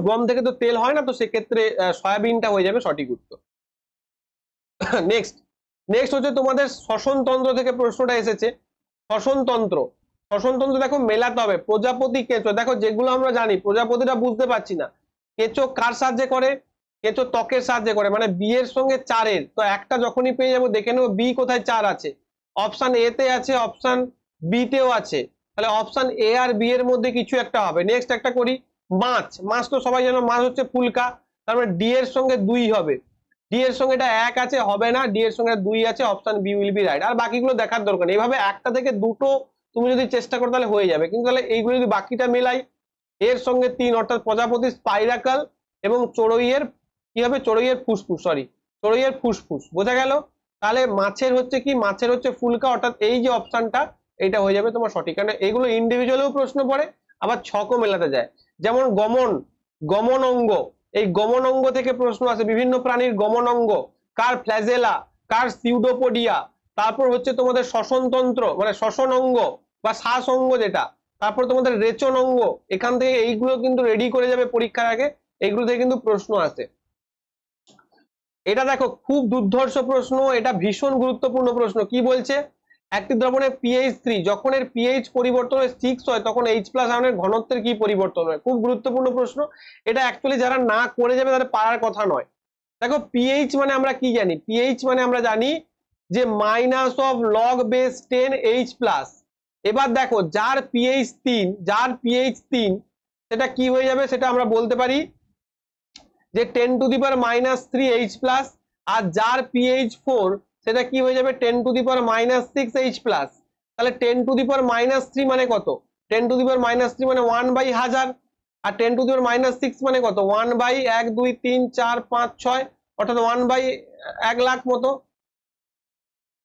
গম থেকে তো তেল হয় না, তো সেক্ষেত্রে সয়াবিনটা হয়ে যাবে সঠিক উত্তর। নেক্সট নেক্সট হচ্ছে তোমাদের শ্বসনতন্ত্র থেকে প্রশ্নটা এসেছে। শ্বসনতন্ত্র, শ্বসনতন্ত্র দেখো মেলাতে হবে, প্রজাপতি, কেঁচো। দেখো যেগুলো আমরা জানি, প্রজাপতিটা বুঝতে পারছি না, কেঁচো কার সাহায্যে করে, কেঁচো ত্বকের সাহায্যে করে, মানে বি এর সঙ্গে 4 এর, তো একটা যখনই পেয়ে যাবো দেখে নেবো বি কোথায় 4 আছে, অপশন এ তে আছে, অপশন বি তেও আছে, তাহলে অপশন এ আর বি এর মধ্যে কিছু একটা হবে। নেক্সট একটা করি, মাছ, মাছ তো সবাই জানো, মাছ হচ্ছে ফুলকা, তার মানে ডি এর সঙ্গে 2 হবে, ডি এর সঙ্গে এটা 1 আছে, হবে না, ডি এর সঙ্গে 2 আছে, option B will be right. আর বাকিগুলো দেখার দরকার নেই, এইভাবে একটা থেকে দুটো তুমি যদি চেষ্টা করো তাহলে হয়ে যাবে, কিন্তু তাহলে এইগুলো যদি বাকিটা মেলাই, এর সঙ্গে 3, অর্থাৎ প্রজাপতি স্পাইরাকাল এবং চড়ুইয়ের কি হবে, চড়ুইয়ের ফুসফুস, সরি চড়ুইয়ের ফুসফুস, বোঝা গেল? তাহলে মাছের হচ্ছে কি, মাছের হচ্ছে ফুলকা, অর্থাৎ এই যে অপশনটা এটা হয়ে যাবে তোমার সঠিক, কারণ এইগুলো ইন্ডিভিজুয়ালও প্রশ্ন পড়ে, আবার ছকও মেলাতে যায়। যেমন গমন অঙ্গ, এই গমন অঙ্গ থেকে প্রশ্ন আসে, বিভিন্ন প্রাণীর গমন অঙ্গ, কার ফ্ল্যাজেলা, কার সিউডোপোডিয়া, তারপর হচ্ছে তোমাদের শ্বসনতন্ত্র মানে শ্বসন অঙ্গ বা শ্বাস অঙ্গ যেটা, তারপর তোমাদের রেচন অঙ্গ, এখান থেকে এইগুলো কিন্তু রেডি করে যাবে পরীক্ষার আগে, এইগুলো থেকে কিন্তু প্রশ্ন আসে। এটা দেখো খুব দুর্ধর্ষ প্রশ্ন, এটা ভীষণ গুরুত্বপূর্ণ প্রশ্ন। কি বলছে, একটি দ্রবণের পিএইচ 3 যখন এর পিএইচ পরিবর্তন হয় 6 হয় তখন H+ আয়নের ঘনত্বের কি পরিবর্তন হয়? খুব গুরুত্বপূর্ণ প্রশ্ন এটা, অ্যাকচুয়ালি যারা না করে যাবে তাদের পারার কথা নয়। দেখো পিএইচ মানে আমরা কি জানি, পিএইচ মানে আমরা জানি যে -log(10H+। এবার দেখো যার পিএইচ 3, সেটা কি হয়ে যাবে সেটা আমরা বলতে পারি যে 10⁻³ আর যার পিএইচ 4 সেটা কি হয়ে যাবে 10⁻⁶H+। তাহলে 10⁻³ মানে কত, 10⁻³ মানে 1/1000, আর 10⁻6 মানে কত 1/1 2 3 4 5 6, অর্থাৎ 1/1 লাখ মতো,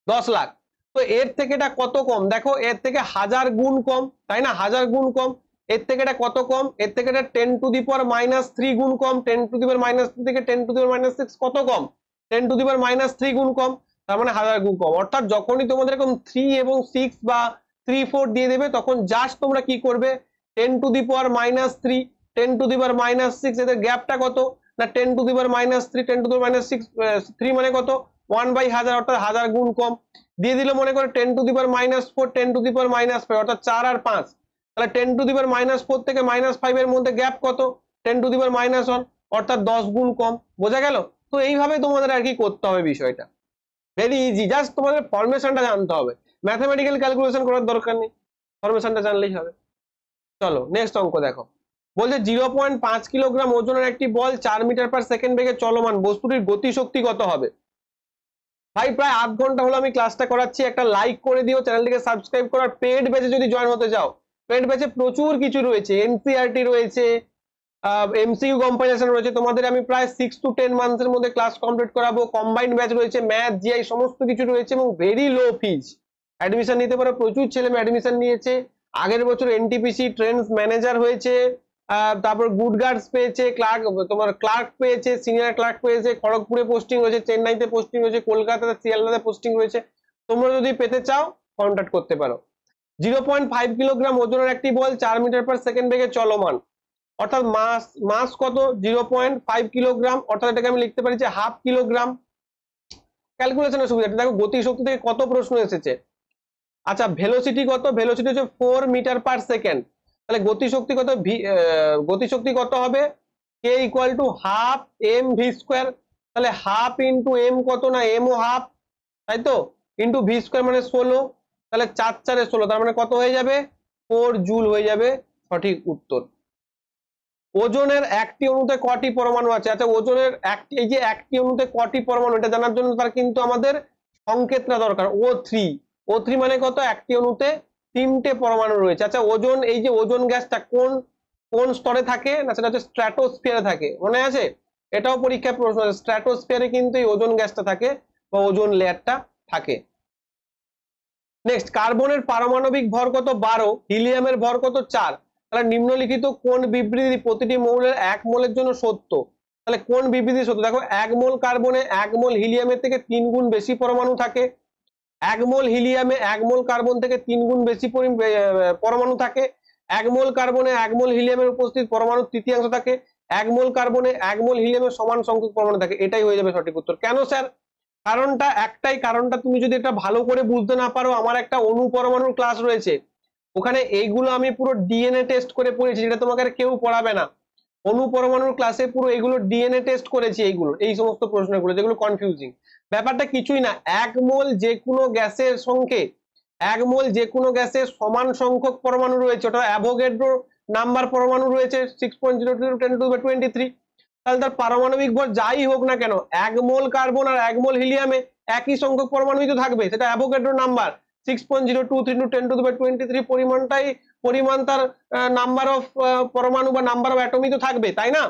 10 লাখ। তো এর থেকে এটা কত কম, দেখো এর থেকে 1000 গুণ কম, তাই না, 1000 গুণ কম। এর থেকে এটা কত কম, এর থেকে এটা 10⁻³ গুণ কম, 10⁻³ থেকে 10⁻6 কত কম, 10⁻³ গুণ কম, তার মানে 1000 গুণ কম। অর্থাৎ যখনই তোমাদের এরকম 3 এবং 6 বা 3 4 দিয়ে দেবে তখন জাস্ট তোমরা কি করবে 10⁻³ 10⁻6, এদের গ্যাপটা কত না 10⁻³ 10⁻6 3 মানে কত 1/1000, অর্থাৎ 1000 গুণ কম। দিয়ে দিল মনে করে 10⁻⁴ 10⁻⁵, অর্থাৎ 4 আর 5, তাহলে 10⁻⁴ থেকে -5 এর মধ্যে গ্যাপ কত 10⁻⁻1, অর্থাৎ 10 গুণ কম। বোঝা গেল? তো এইভাবে তোমাদের আর কি করতে হবে বিষয়টা, ভেরি ইজি, জাস্ট তোমাদের ফরমেশনটা জানতে হবে, ম্যাথমেটিক্যাল ক্যালকুলেশন করার দরকার নেই, ফরমেশনটা জানলেই হবে। চলো নেক্সট অঙ্ক দেখো, বলছে 0.5 কিলোগ্রাম ওজনের একটি বল 4 মিটার পার সেকেন্ড বেগে চলমান, বস্তুটির গতিশক্তি কত হবে? ভাই প্রায় আধ ঘন্টা হলো আমি ক্লাসটা করাচ্ছি, একটা লাইক করে দিও, চ্যানেলটিকে সাবস্ক্রাইব করার। পেড ব্যাচে যদি জয়েন হতে চাও, পেড ব্যাচে প্রচুর কিছু রয়েছে, এনসিইআরটি রয়েছে, এমসিকিউ কম্পাইলেশন রয়েছে, তোমাদের আমি প্রায় 6 to 10 মান্থের মধ্যে ক্লাস কমপ্লিট করাবো। কম্বাইন্ড ব্যাচ রয়েছে, ম্যাথ জিআই সমস্ত কিছু রয়েছে এবং ভেরি লো ফিজ, অ্যাডমিশন নিতে পারো। প্রচুর ছেলে মেয়ে অ্যাডমিশন নিয়েছে, আগের বছর এনটিপিসি ট্রেন্ডস ম্যানেজার হয়েছে, তারপর গুড গার্ডস পেয়েছে, ক্লার্ক তোমার ক্লার্ক পেয়েছে, সিনিয়র ক্লার্ক পেয়েছে, খড়গপুরে পোস্টিং হয়েছে, চেন্নাইতে পোস্টিং হয়েছে, কলকাতাতে শিয়ালদাতে পোস্টিং হয়েছে। তোমরা যদি পেতে চাও কন্ট্যাক্ট করতে পারো। 0.5 কিলোগ্রাম ওজনের একটি বল 4 মিটার পার সেকেন্ড বেগে চলমান, অর্থাৎ মাস কত 0.5 কিলোগ্রাম, অর্থাৎ এটাকে আমি লিখতে পারি যে হাফ কিলোগ্রাম। ক্যালকুলেশনের সুবিধা দেখো, গতিশক্তি থেকে কত প্রশ্ন এসেছে। আচ্ছা ভেলোসিটি কত, ভেলোসিটি হচ্ছে 4 মিটার পার সেকেন্ড, তাহলে গতিশক্তি কত, গতিশক্তি কত হবে k = হাফ mv², তাহলে হাফ ইন্টু এম কত না এম ও হাফ, তাই তো, ইন্টু v² মানে 16, তাহলে 4 4 16, তার মানে কত হয়ে যাবে 4 জুল হয়ে যাবে সঠিক উত্তর। ওজনের একটি অণুতে কটি পরমাণু আছে? আচ্ছা ওজনের এই যে একটি অণুতে কটি পরমাণু, এটা জানার জন্য তার কিন্তু আমাদের সংকেতটা দরকার, O3 মানে কত, একটি অণুতে 3টে পরমাণু রয়েছে। আচ্ছা ওজন, এই যে ওজন গ্যাসটা কোন কোন স্তরে থাকে না, সেটা হচ্ছে স্ট্র্যাটোস্ফিয়ারে থাকে, মনে আছে? এটাও পরীক্ষায় প্রশ্ন আছে, স্ট্র্যাটোস্ফিয়ারে কিন্তু এই ওজন গ্যাসটা থাকে বা ওজন লেয়ারটা থাকে। নেক্সট, কার্বনের পারমাণবিক ভর কত 12, হিলিয়ামের ভর কত 4, তাহলে নিম্নলিখিত কোন বিবৃতি প্রতিটি মৌলের 1 মোলের জন্য সত্য? তাহলে কোন বিবৃতি সত্য? দেখো 1 মোল কার্বনে 1 মোল হিলিয়ামের থেকে 3 গুণ বেশি পরমাণু থাকে, 1 মোল হিলিয়ামে 1 মোল কার্বন থেকে 3 গুণ বেশি পরমাণু থাকে, 1 মোল কার্বনে 1 মোল হিলিয়ামের উপস্থিত পরমাণু তৃতীয়াংশ থাকে, 1 মোল কার্বনে 1 মোল হিলিয়ামের সমান সংখ্যক পরমাণু থাকে। এটাই হয়ে যাবে সঠিক উত্তর। কেন স্যার? কারণটা একটাই, কারণটা তুমি যদি এটা ভালো করে বুঝতে না পারো, আমার একটা অণু পরমাণুর ক্লাস রয়েছে, ওখানে এইগুলো আমি পুরো ডিএনএ টেস্ট করে পড়েছি, যেটা তোমাকে আর কেউ পড়াবে না। অণু পরমাণুর ক্লাসে পুরো এগুলো ডিএনএ টেস্ট করেছি, এইগুলো এই সমস্ত প্রশ্নগুলো যেগুলো কনফিউজিং। ব্যাপারটা কিছুই না, 1 মোল যে কোনো গ্যাসের সঙ্গে 1 মোল যে কোনো গ্যাসের সমান সংখ্যক পরমাণু রয়েছে, ওটা অ্যাভোগাড্রো নাম্বার পরমাণু রয়েছে 6.02 × 10⁻23, তাহলে তার পারমাণবিক ভর যাই হোক না কেন 1 মোল কার্বন আর 1 মোল হিলিয়ামে একই সংখ্যক পরমাণুই তো থাকবে, সেটা অ্যাভোগাড্রো নাম্বার 6.023 × 10⁻23 পরিমাণ তার নাম্বার অফ পরমাণু বা নাম্বার অফ অ্যাটমই তো থাকবে, তাই না?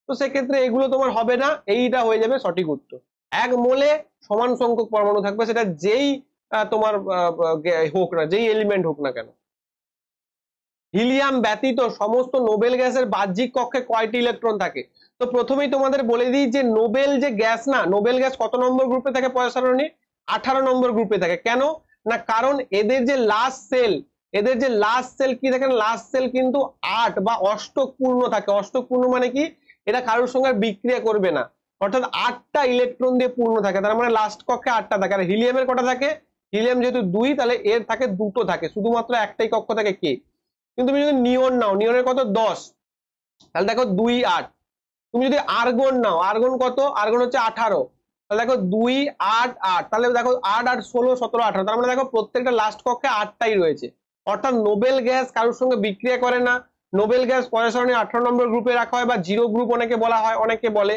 তো সেক্ষেত্রে এগুলো তোমার হবে না, এইটা হয়ে যাবে সঠিক উত্তর। 1 মোলে সমান সংখ্যক পরমাণু থাকবে, সেটা যেই তোমার হোক না, যেই এলিমেন্ট হোক না কেন। হিলিয়াম ব্যতীত সমস্ত নোবেল গ্যাসের বাহ্যিক কক্ষে কয়টি ইলেকট্রন থাকে? তো প্রথমেই তোমাদের বলে দিই যে নোবেল যে গ্যাস না, নোবেল গ্যাস কত নম্বর গ্রুপে থাকে পয়সা সারণী? 18 নম্বর গ্রুপে থাকে। কেন না, কারণ এদের যে লাস্ট সেল, এদের যে লাস্ট সেল কি দেখেন, লাস্ট সেল কিন্তু 8 বা অষ্টক পূর্ণ থাকে। অষ্টক পূর্ণ মানে কি, এটা কারোর সঙ্গে বিক্রিয়া করবে না, অর্থাৎ 8টা ইলেকট্রন দিয়ে পূর্ণ থাকে। তার মানে লাস্ট কক্ষে 8টা থাকে। আর হিলিয়ামের কটা থাকে, হিলিয়াম যেহেতু 2 তাহলে এর থাকে 2টো থাকে, শুধুমাত্র একটাই কক্ষ থাকে কে। কিন্তু তুমি যদি নিয়ন নাও, নিয়নের কত 10, তাহলে দেখো 2 8। তুমি যদি আর্গন নাও, আর্গন কত, আর্গন হচ্ছে 18, তাহলে দেখো 2 8 8, তাহলে দেখো 8 8 16 17 18, তার মানে দেখো প্রত্যেকটা লাস্ট কক্ষে 8টাই রয়েছে। অর্থাৎ নোবেল গ্যাস কারোর সঙ্গে বিক্রিয়া করে না। নোবেল গ্যাস পয়সা 18 নম্বর গ্রুপে রাখা হয় বা 0 গ্রুপ অনেকে বলা হয়, অনেকে বলে।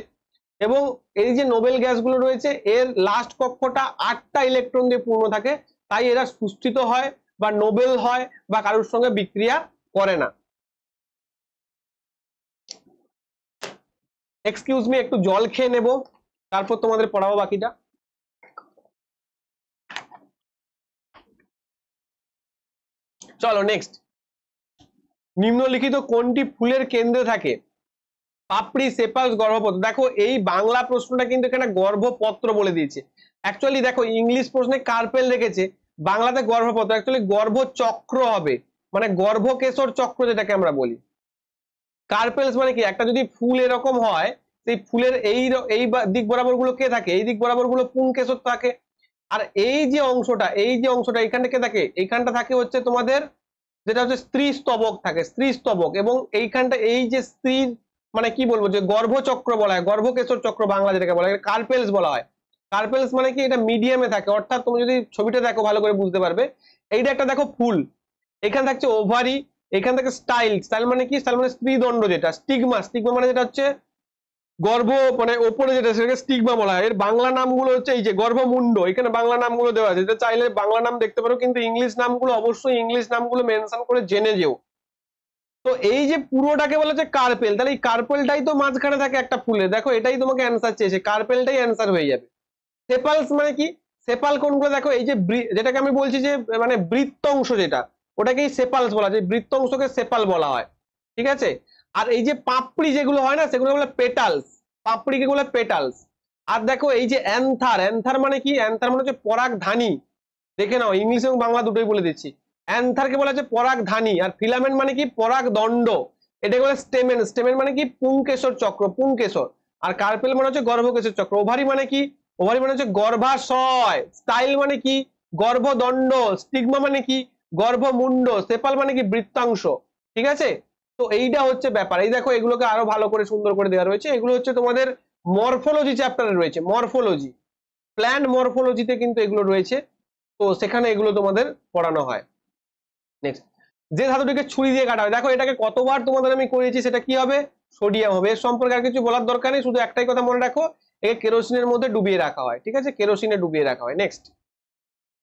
এবং এই যে নোবেল গ্যাসগুলো রয়েছে এর লাস্ট কক্ষটা 8টা ইলেকট্রন দিয়ে পূর্ণ থাকে, তাই এরা সুস্থিত হয় বা নোবেল হয় বা কারোর সঙ্গে বিক্রিয়া করে না। এক্সকিউজ মি, একটু জল খেয়ে নেব, তারপর তোমাদের পড়াবো বাকিটা। চলো নেক্সট, নিম্নলিখিত কোনটি ফুলের কেন্দ্রে থাকে? পাপড়ি, সেপালস, গর্ভপত্র। দেখো এই বাংলা প্রশ্নটা কিন্তু এখানে গর্ভপত্র বলে দিয়েছে। অ্যাকচুয়ালি দেখো ইংলিশ প্রশ্নে কার্পেল রেখেছে, বাংলাতে গর্ভপত্র। অ্যাকচুয়ালি গর্ভচক্র হবে, মানে গর্ভকেশর চক্র যেটাকে আমরা বলি। কার্পেলস মানে কি, একটা যদি ফুল এরকম হয়, সেই ফুলের এই দিক বরাবর গুলো কে থাকে, এই দিক বরাবর গুলো পুংকেশর থাকে। আর এই যে অংশটা, এই যে অংশটা এইখানটা কে থাকে, এইখানটা থাকে হচ্ছে তোমাদের যেটা হচ্ছে স্ত্রী স্তবক থাকে, স্ত্রী স্তবক। এবং এইখানটা এই যে স্ত্রী মানে কি বলবো, যে গর্ভচক্র বলা হয়, গর্ভকেশর চক্র বাংলা যেটাকে বলা হয়, কার্পেলস বলা হয়। কার্পেলস মানে কি, এটা মিডিয়ামে থাকে। অর্থাৎ তুমি যদি ছবিটা দেখো ভালো করে বুঝতে পারবে। এইটা একটা দেখো ফুল, এখানে থাকছে ওভারি, এখান থেকে স্টাইল। স্টাইল মানে কি, স্টাইল মানে স্ত্রীদণ্ড, যেটা স্টিগমা। স্টিগমা মানে যেটা হচ্ছে গর্ভ, মানে ওপরে যেটা সেটাকে স্টিগমা বলা হয়। এর বাংলা নামগুলো হচ্ছে এই যে গর্ভমুণ্ড, এখানে বাংলা নামগুলো দেওয়া আছে, এটা চাইলে বাংলা নাম দেখতে পারো, কিন্তু ইংলিশ নামগুলো অবশ্যই ইংলিশ নামগুলো মেনশন করে জেনে যেও। তো এই যে পুরোটাকে বলা হচ্ছে কার্পেল, তাহলে এই কার্পেলটাই তো মাঝখানে থাকে একটা ফুলে। দেখো এটাই তোমাকে অ্যান্সার চেয়েছে, কার্পেলটাই অ্যান্সার হয়ে যাবে। সেপালস মানে কি, সেপাল কোনগুলো, দেখো এই যে যেটাকে আমি বলছি যে মানে বৃত্তংশ যেটা, ওটাকেই সেপালস বলা যায়, বৃত্তংশকে সেপাল বলা হয়, ঠিক আছে। আর এই যে পাপড়ি যেগুলো হয় না, সেগুলো বলে পেটালস, পাপড়িকে বলে পেটালস। আর দেখো এই যে অ্যান্থার, অ্যান্থার মানে কি, অ্যান্থার মানে হচ্ছে পরাগধানী। দেখে নাও, ইংলিশ এবং বাংলা দুটোই বলে দিচ্ছি। অ্যান্থারকে বলা হচ্ছে পরাগধানী। আর ফিলামেন্ট মানে কি, পরাগদণ্ড। এটাকে বলে স্টেমেন, স্টেমেন মানে কি পুংকেশর চক্র, পুংকেশর। আর কার্পেল মানে হচ্ছে গর্ভকেশর চক্র। ওভারি মানে কি, ওভারি মানে হচ্ছে গর্ভাশয়। স্টাইল মানে কি, গর্ভদণ্ড। স্টিগমা মানে কি, গর্ভমুণ্ড। সেপাল মানে কি, বৃত্তাংশ। ঠিক আছে, তো এইটা হচ্ছে ব্যাপার। এই দেখো এগুলোকে আরো ভালো করে সুন্দর করে দেওয়া রয়েছে। এগুলো হচ্ছে তোমাদের মরফোলজি চ্যাপ্টারে রয়েছে, মরফোলজি, প্ল্যান্ট মরফোলজিতে কিন্তু এগুলো রয়েছে। তো সেখানে এগুলো তোমাদের পড়ানো হয়। নেক্সট, যে ধাতুটিকে ছুরি দিয়ে কাটা হয়, দেখো এটাকে কতবার তোমাদের আমি করিয়েছি, সেটা কি হবে, সোডিয়াম হবে। এর সম্পর্কে আর কিছু বলার দরকার নেই, শুধু একটাই কথা মনে রাখো, একে কেরোসিনের মধ্যে ডুবিয়ে রাখা হয়। ঠিক আছে, কেরোসিনে ডুবিয়ে রাখা হয়। নেক্সট,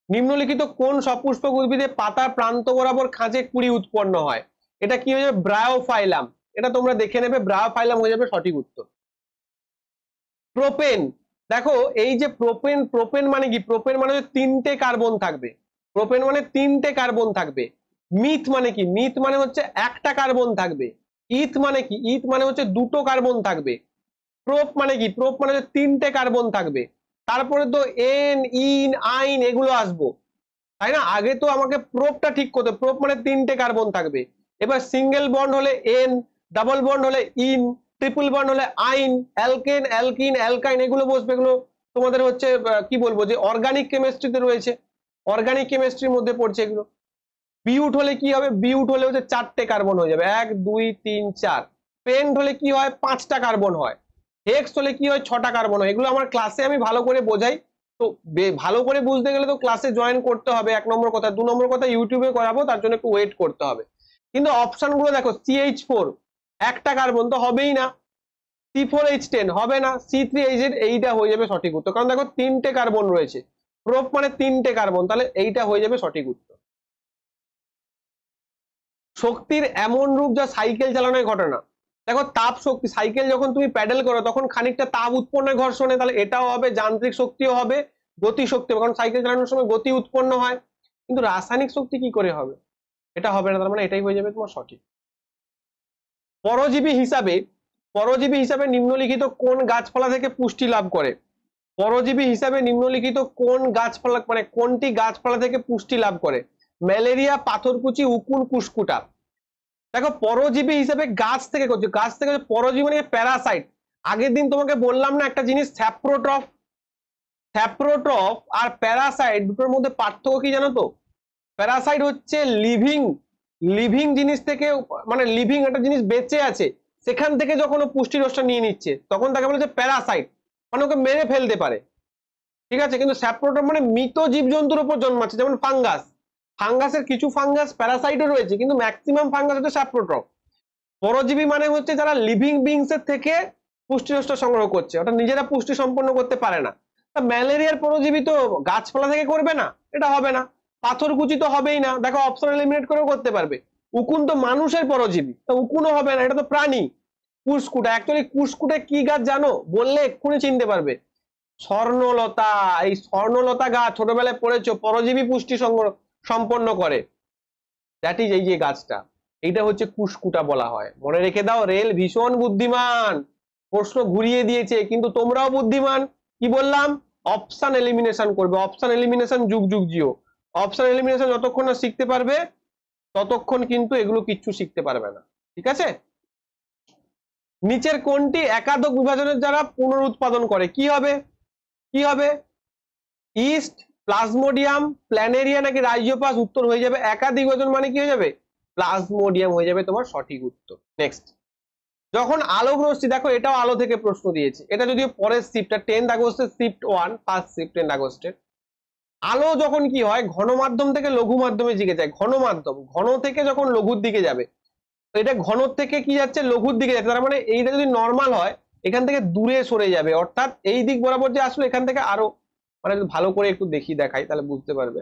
নিম্নলিখিত কোন সপুষ্পক উদ্ভিদে পাতার প্রান্ত বরাবর খাঁজে কুড়ি উৎপন্ন হয়? এটা কি হয়ে যাবে, ব্রায়োফাইলাম। এটা তোমরা দেখে নেবে, ব্রায়োফাইলাম হয়ে যাবে সঠিক উত্তর। প্রোপেন, দেখো এই যে প্রোপেন, প্রোপেন মানে কি, প্রোপেন মানে হচ্ছে 3টে কার্বন থাকবে, প্রোপেন মানে 3টে কার্বন থাকবে। মিথ মানে কি, মিথ মানে হচ্ছে একটা কার্বন থাকবে। ইথ মানে কি, ইথ মানে হচ্ছে 2টো কার্বন থাকবে। প্রোপ মানে কি, প্রোপ মানে হচ্ছে 3টে কার্বন থাকবে। তারপরে তো এন, ইন, আইন এগুলো আসবো, তাই না? আগে তো আমাকে প্রোপটা ঠিক করতে, প্রোপ মানে 3টে কার্বন থাকবে। এবার সিঙ্গেল বন্ড হলে এন, ডাবল বন্ড হলে ইন, ট্রিপল বন্ড হলে আইন, অ্যালকেন, অ্যালকিন, অ্যালকাইন এগুলো বসবে। এগুলো তোমাদের হচ্ছে কি বলবো, যে অর্গানিক কেমিস্ট্রিতে রয়েছে, অর্গানিক কেমিস্ট্রির মধ্যে পড়ছে এগুলো। বিউট হলে কি হবে, বিউট হলে হচ্ছে 4টে কার্বন হয়ে যাবে, 1 2 3 4। পেন্ট হলে কি হয়, 5টা কার্বন হয়। হেক্স হলে কি হয়, 6টা কার্বন হয়। এগুলো আমার ক্লাসে আমি ভালো করে বোঝাই, তো ভালো করে বুঝতে গেলে তো ক্লাসে জয়েন করতে হবে, 1 নম্বর কথা। 2 নম্বর কথা, ইউটিউবে করাবো, তার জন্য একটু ওয়েট করতে হবে। কিন্তু অপশন গুলো দেখো, CH4 একটা কার্বন তো হবেই না, C4H10 হবে না, C3H8 এইটা হয়ে যাবে সঠিক উত্তর। কারণ দেখো 3টে কার্বন রয়েছে, প্রোপ মানে 3টে কার্বন, তাহলে এইটা হয়ে যাবে সঠিক উত্তর। শক্তির এমন রূপ যা সাইকেল চালানোর ঘটনা, দেখো তাপ শক্তি, সাইকেল যখন তুমি প্যাডেল করো তখন খানিকটা তাপ উৎপন্ন হয় ঘর্ষণে, তাহলে এটাও হবে, যান্ত্রিক শক্তিও হবে, গতি শক্তি হবে, কারণ সাইকেল চালানোর সময় গতি উৎপন্ন হয়। কিন্তু রাসায়নিক শক্তি কি করে হবে, এটা হবে না, তার মানে এটাই হয়ে যাবে তোমার সঠিক। পরজীবী হিসাবে, পরজীবী হিসাবে নিম্নলিখিত কোন গাছপালা থেকে পুষ্টি লাভ করে? পরজীবী হিসাবে নিম্নলিখিত কোন গাছপালা, মানে কোনটি গাছপালা থেকে পুষ্টি লাভ করে? ম্যালেরিয়া, পাথরকুচি, উকুন, কুসকুটা। দেখো পরজীবী হিসেবে গাছ থেকে করছে, গাছ থেকে পরজীবী মানে প্যারাসাইট। আগের দিন তোমাকে বললাম না একটা জিনিস, স্যাপ্রোট্রফ। স্যাপ্রোট্রফ আর প্যারাসাইট দুটোর মধ্যে পার্থক্য কি জানো তো? প্যারাসাইট হচ্ছে লিভিং লিভিং জিনিস থেকে, মানে লিভিং একটা জিনিস বেঁচে আছে সেখান থেকে যখন ও পুষ্টি রসটা নিয়ে নিচ্ছে তখন তাকে বলে যে প্যারাসাইট, মানে ওকে মেরে ফেলতে পারে। ঠিক আছে, কিন্তু স্যাপ্রোট্রফ মানে মৃত জীবজন্তুর উপর জন্মাচ্ছে, যেমন ফাঙ্গাস। ফাঙ্গাসের কিছু ফাঙ্গাস প্যারাসাইটও রয়েছে, কিন্তু ম্যাক্সিমাম ফাঙ্গাস হচ্ছে স্যাপ্রোট্রফ। পরজীবী মানে হচ্ছে যারা লিভিং বিংস এর থেকে পুষ্টি রসটা সংগ্রহ করছে, ওটা নিজেরা পুষ্টি সম্পন্ন করতে পারে না। ম্যালেরিয়ার পরজীবী তো গাছপালা থেকে করবে না, এটা হবে না। পাথরকুচি তো হবেই না, দেখো অপশন এলিমিনেট করেও করতে পারবে। উকুন তো মানুষের পরজীবী, তো উকুনও হবে না, এটা তো প্রাণী। কুসকুটা, অ্যাকচুয়ালি কুসকুটা কি গাছ জানো? বললে এক্ষুনি চিনতে পারবে, স্বর্ণলতা। এই স্বর্ণলতা গাছ ছোটবেলায় পড়েছো, পরজীবী পুষ্টি সম্পন্ন করে। দ্যাট ইজ এই যে গাছটা, এইটা হচ্ছে কুসকুটা বলা হয়। মনে রেখে দাও, রেল ভীষণ বুদ্ধিমান, প্রশ্ন ঘুরিয়ে দিয়েছে, কিন্তু তোমরাও বুদ্ধিমান। কি বললাম? অপশন এলিমিনেশন করবে, অপশন এলিমিনেশন যুগ যুগ জিও। অপশন এলিমিনেশন যতক্ষণ না শিখতে পারবে ততক্ষণ কিন্তু এগুলো কিচ্ছু শিখতে পারবে না, ঠিক আছে? নিচের কোনটি একাধিক বিভাজনের দ্বারা পুনরুৎপাদন করে? কি হবে? কি হবে? ইস্ট, প্লাজমোডিয়াম, প্ল্যানেরিয়া নাকি রাইজোপাস? উত্তর হয়ে যাবে একাধিক বিভাজন, মানে কি হয়ে যাবে? প্লাজমোডিয়াম হয়ে যাবে তোমার সঠিক উত্তর। নেক্সট, যখন আলোক রশ্মি, দেখো এটাও আলো থেকে প্রশ্ন দিয়েছে, এটা যদিও পরের শিফট, 10 আগস্টের শিফট 1, ফার্স্ট শিফট 10 আগস্টের। আলো যখন কি হয়, ঘন মাধ্যম থেকে লঘু মাধ্যমে দিকে যায়, ঘন মাধ্যম, ঘন থেকে যখন লঘুর দিকে যাবে, এটা ঘন থেকে কি যাচ্ছে? লঘুর দিকে যাচ্ছে। তার মানে এইটা যদি নর্মাল হয় এখান থেকে দূরে সরে যাবে, অর্থাৎ এই দিক বরাবর যে আসলো এখান থেকে আরো, মানে ভালো করে একটু দেখাই তাহলে বুঝতে পারবে।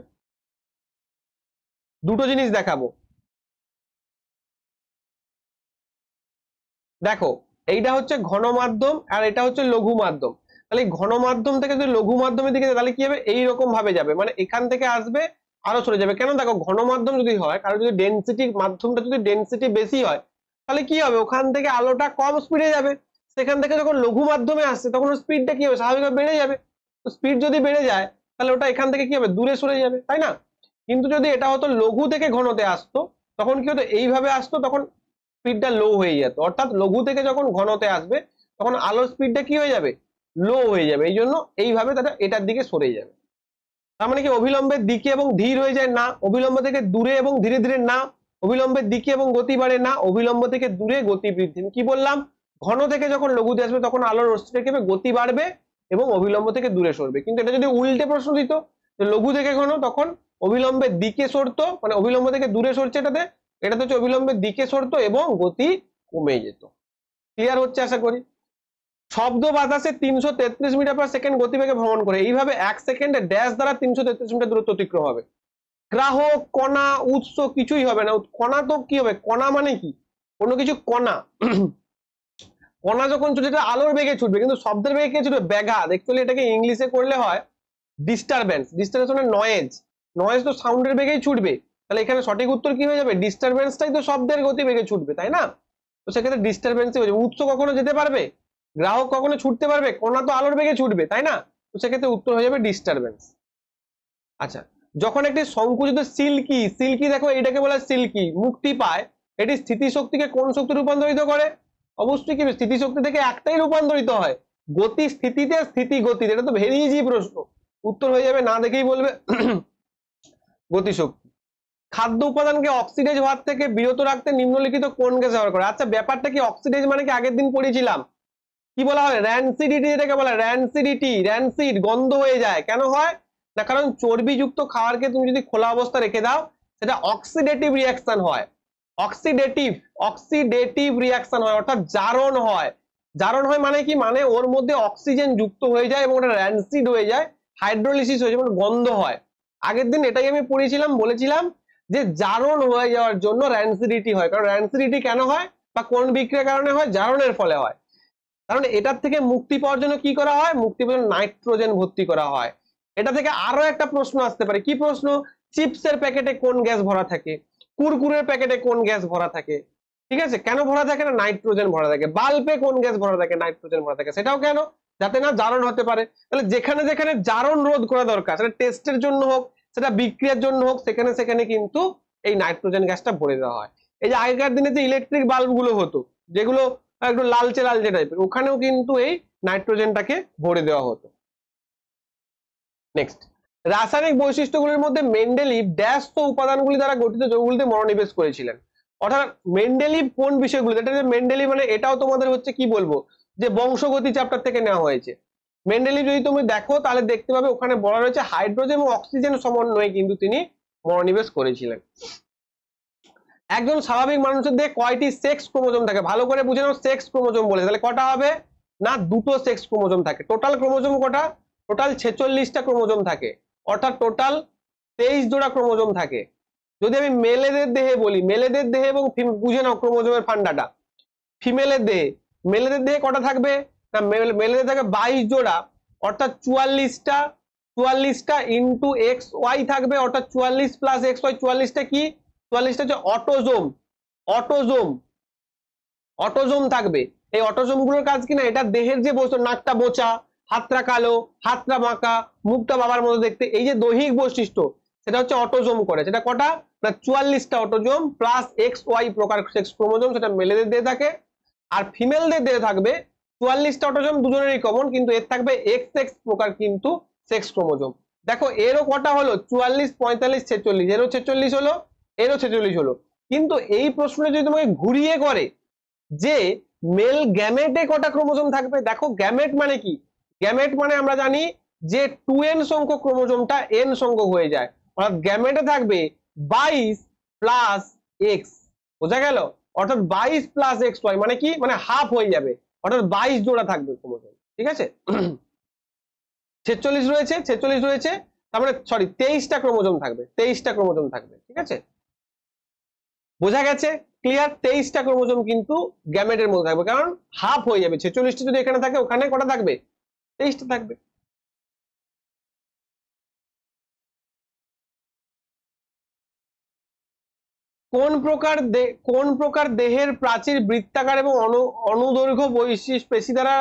দুটো জিনিস দেখাবো, দেখো এইটা হচ্ছে ঘন মাধ্যম আর এটা হচ্ছে লঘু মাধ্যম। তাহলে ঘন মাধ্যম থেকে যদি লঘু মাধ্যমের দিকে যায় তাহলে কি হবে? এইরকম ভাবে যাবে, মানে এখান থেকে আসবে আরো সরে যাবে। কেন? দেখো ঘন মাধ্যম যদি হয়, কারণ যদি ডেনসিটি, মাধ্যমটা যদি ডেনসিটি বেশি হয় তাহলে কি হবে? ওখান থেকে আলোটা কম স্পিডে যাবে, সেখান থেকে যখন লঘু মাধ্যমে আসছে তখন স্পিডটা কি হবে? স্বাভাবিকভাবে বেড়ে যাবে। তো স্পিড যদি বেড়ে যায় তাহলে ওটা এখান থেকে কি হবে? দূরে সরে যাবে, তাই না? কিন্তু যদি এটা হতো লঘু থেকে ঘনতে আসতো তখন কি হতো? এইভাবে আসতো, তখন স্পিডটা লো হয়ে যেত। অর্থাৎ লঘু থেকে যখন ঘনতে আসবে তখন আলোর স্পিডটা কি হয়ে যাবে? লো হয়ে যাবে। এই জন্য এইভাবে তারা এটার দিকে সরে যাবে। তার মানে কি অবিলম্বের দিকে এবং ধীর হয়ে যায়? না। অবিলম্ব থেকে দূরে এবং ধীরে ধীরে? না। অবিলম্বের দিকে এবং গতি বাড়ে? না। অবিলম্ব থেকে দূরে গতি বৃদ্ধি। কি বললাম? ঘন থেকে যখন লঘুতে আসবে তখন আলোর রশ্মিটা কি হবে? গতি বাড়বে এবং অবিলম্ব থেকে দূরে সরবে। কিন্তু এটা যদি উল্টে প্রশ্ন দিত, লঘু থেকে ঘন, তখন অবিলম্বের দিকে সরতো, মানে অবিলম্ব থেকে দূরে সরছে এটাতে, এটাতে হচ্ছে অবিলম্বের দিকে সরতো এবং গতি কমে যেত। ক্লিয়ার হচ্ছে আশা করি? শব্দ বাতাসে 333 মিটার পার সেকেন্ড গতিবেগে ভ্রমণ করে, এইভাবে 1 সেকেন্ডে ড্যাশ দ্বারা 333 মিটার দূরত্ব অতিক্রম হবে। গ্রাহক, কণা, উৎস কিছুই হবে না। কণা তো কি হবে? কণা মানে কি? কোনো কিছু কণা কণা যখন ছুটে আলোর বেগে ছুটবে, কিন্তু শব্দের বেগে কে ছুটবে? ব্যাঘাত। অ্যাকচুয়ালি এটাকে ইংলিশে করলে হয় ডিস্টারবেন্স। ডিস্টারবেন্স মানে নয়েজ। নয়েজ তো সাউন্ডের বেগেই ছুটবে, তাহলে এখানে সঠিক উত্তর কি হয়ে যাবে? ডিস্টারবেন্সটাই তো শব্দের গতি বেগে ছুটবে, তাই না? তো সেক্ষেত্রে ডিস্টারবেন্সই হয়ে যাবে। উৎস কখনো যেতে পারবে, গ্রাহক কখনো ছুটতে পারবে, কণা তো আলোর বেগে ছুটবে, তাই না? তো সেক্ষেত্রে উত্তর হয়ে যাবে ডিস্টারবেন্স। আচ্ছা, যখন একটি সংকুচিত সিল্কি, সিল্কি দেখো এটাকে বলা হয় সিল্কি, মুক্তি পায়, এটি স্থিতিশক্তিকে কোন শক্তি রূপান্তরিত করে? অবশ্যই কি স্থিতিশক্তি থেকে একটাই রূপান্তরিত হয়, গতি স্থিতিতে, স্থিতি গতিতে। এটা তো ভেরি ইজি প্রশ্ন, উত্তর হয়ে যাবে, না দেখেই বলবে গতিশক্তি। খাদ্য উপাদানকে অক্সিডেজ হওয়ার থেকে বিরত রাখতে নিম্নলিখিত কোন গ্যাস ব্যবহার করে? আচ্ছা, ব্যাপারটা কি? অক্সিডেজ মানে কি আগের দিন পড়েছিলাম, কি বলা হয়? র্যানসিডিটি, যেটাকে বলা হয় র্যানসিডিটি। র্যানসিড গন্ধ হয়ে যায়, কেন হয় না? কারণ চর্বিযুক্ত খাবারকে তুমি যদি খোলা অবস্থা রেখে দাও সেটা অক্সিডেটিভ রিয়াকশন হয়। অক্সিডেটিভ রিয়াকশন হয়, অর্থাৎ জারণ হয়। জারণ হয় মানে কি? মানে ওর মধ্যে অক্সিজেন যুক্ত হয়ে যায় এবং ওটা র্যানসিড হয়ে যায়, হাইড্রোলিসিস হয়ে যায়, মানে গন্ধ হয়। আগের দিন এটাই আমি পড়েছিলাম, বলেছিলাম যে জারণ হয়ে যাওয়ার জন্য র্যানসিডিটি হয়। কারণ র্যানসিডিটি কেন হয় বা কোন বিক্রিয়ার কারণে হয়? জারণের ফলে হয়। কারণ এটার থেকে মুক্তি পাওয়ার জন্য কি করা হয়? মুক্তি পাওয়ার জন্য নাইট্রোজেন ভর্তি করা হয়। এটা থেকে আরো একটা প্রশ্ন আসতে পারে, কি প্রশ্ন? চিপসের প্যাকেটে কোন গ্যাস ভরা থাকে? কুরকুরের প্যাকেটে কোন গ্যাস ভরা থাকে? ঠিক আছে, কেন ভরা থাকে না? নাইট্রোজেন ভরা থাকে। বাল্বে কোন গ্যাস ভরা থাকে? নাইট্রোজেন ভরা থাকে। সেটাও কেন? যাতে না জারণ হতে পারে। তাহলে যেখানে যেখানে জারণ রোধ করা দরকার, সেটা টেস্টের জন্য হোক, সেটা বিক্রিয়ার জন্য হোক, সেখানে সেখানে কিন্তু এই নাইট্রোজেন গ্যাসটা ভরে দেওয়া হয়। এই যে আগেকার দিনে যে ইলেকট্রিক বাল্ব গুলো হতো, যেগুলো একটু লালচে লালচে টাইপের, ওখানেও কিন্তু এই নাইট্রোজেনটাকে ভরে দেওয়া হতো। নেক্সট, রাসায়নিক বৈশিষ্ট্যগুলির মধ্যে মেন্ডেলিভ ড্যাশ উপাদানগুলি দ্বারা গঠিত যৌগগুলিতে মনোনিবেশ করেছিলেন। অর্থাৎ মেন্ডেলিভ কোন বিষয়গুলো, এটা যে মেন্ডেলিভ মানে এটাও তোমাদের হচ্ছে কি বলবো যে বংশগতি চ্যাপ্টার থেকে নেওয়া হয়েছে। মেন্ডেলিভ যদি তুমি দেখো তাহলে দেখতে পাবে ওখানে বলা রয়েছে হাইড্রোজেন এবং অক্সিজেন সমন্বয়ে কিন্তু তিনি মনোনিবেশ করেছিলেন। একজন স্বাভাবিক মানুষের দেহে কয়টি সেক্স ক্রোমোজোম থাকে, ভালো করে বুঝে নাও। সেক্স ক্রোমোজোম বলে তাহলে কটা হবে না, দুটো সেক্স ক্রোমোজোম থাকে। টোটাল ক্রোমোজোম কটা, টোটাল 46টা ক্রোমোজোম থাকে, অর্থাৎ টোটাল 23 জোড়া ক্রোমোজোম থাকে। যদি আমি মেলেদের দেহে বলি, মেলেদের দেহে এবং বুঝে নাও ক্রোমোজোমের ফান্ডাটা। ফিমেলের দেহে, মেলেদের দেহে কটা থাকবে না, মেলেদের থাকে 22 জোড়া, অর্থাৎ 44টা ইন্টু এক্স ওয়াই থাকবে, অর্থাৎ 44 প্লাস এক্স ওয়াই। 44টা কি, 44টা হচ্ছে অটোজোম। অটোজোম থাকবে। এই অটোজোম গুলোর কাজ কি না, এটা দেহের যে বস্তু, নাকটা বোচা, হাতটা কালো, হাতটা বাঁকা, মুখটা বাবার মতো দেখতে, এই যে দৈহিক বৈশিষ্ট্য সেটা হচ্ছে অটোজোম করে। সেটা কটা না, 44টা অটোজোম প্লাস এক্স ওয়াই প্রকার সেক্স ক্রোমোজোম, সেটা মেলেদের দিয়ে থাকে। আর ফিমেলদের দিয়ে থাকবে 44টা অটোজোম, দুজনেরই কমন, কিন্তু এর থাকবে এক্স এক্স প্রকার কিন্তু সেক্স ক্রোমোজোম। দেখো এরও কটা হলো, 44, 45, 46, এরও 46 হলো, এরও 46 হলো। কিন্তু এই প্রশ্নে যদি তোমাকে ঘুরিয়ে করে যে মেল গ্যামেটে কটা ক্রোমোজোম থাকবে, দেখো গ্যামেট মানে কি, গ্যামেট মানে আমরা জানি যে 2n সংখ্যক ক্রোমোজোমটা n সংখ্যক হয়ে যায়, অর্থাৎ গ্যামেটে থাকবে 22 প্লাস x, বোঝা গেল? অর্থাৎ 22 প্লাস এক্স ওয়াই মানে কি, মানে হাফ হয়ে যাবে, অর্থাৎ 22 জোড়া থাকবে ক্রোমোজোম। ঠিক আছে, 46 রয়েছে, তার মানে সরি 23টা ক্রোমোজোম থাকবে, 23টা ক্রোমোজোম থাকবে। ঠিক আছে, বোঝা গেছে? ক্লিয়ার? 23টা ক্রোমোজোম কিন্তু গ্যামেটের মধ্যে থাকবে, কারণ হাফ হয়ে যাবে। 46টা যদি এখানে থাকে, ওখানে কটা থাকবে, 23টা থাকবে। কোন প্রকার দেহের প্রাচীর বৃত্তাকার এবং অনুদৈর্ঘ্য বৈশিষ্ট্য পেশি দ্বারা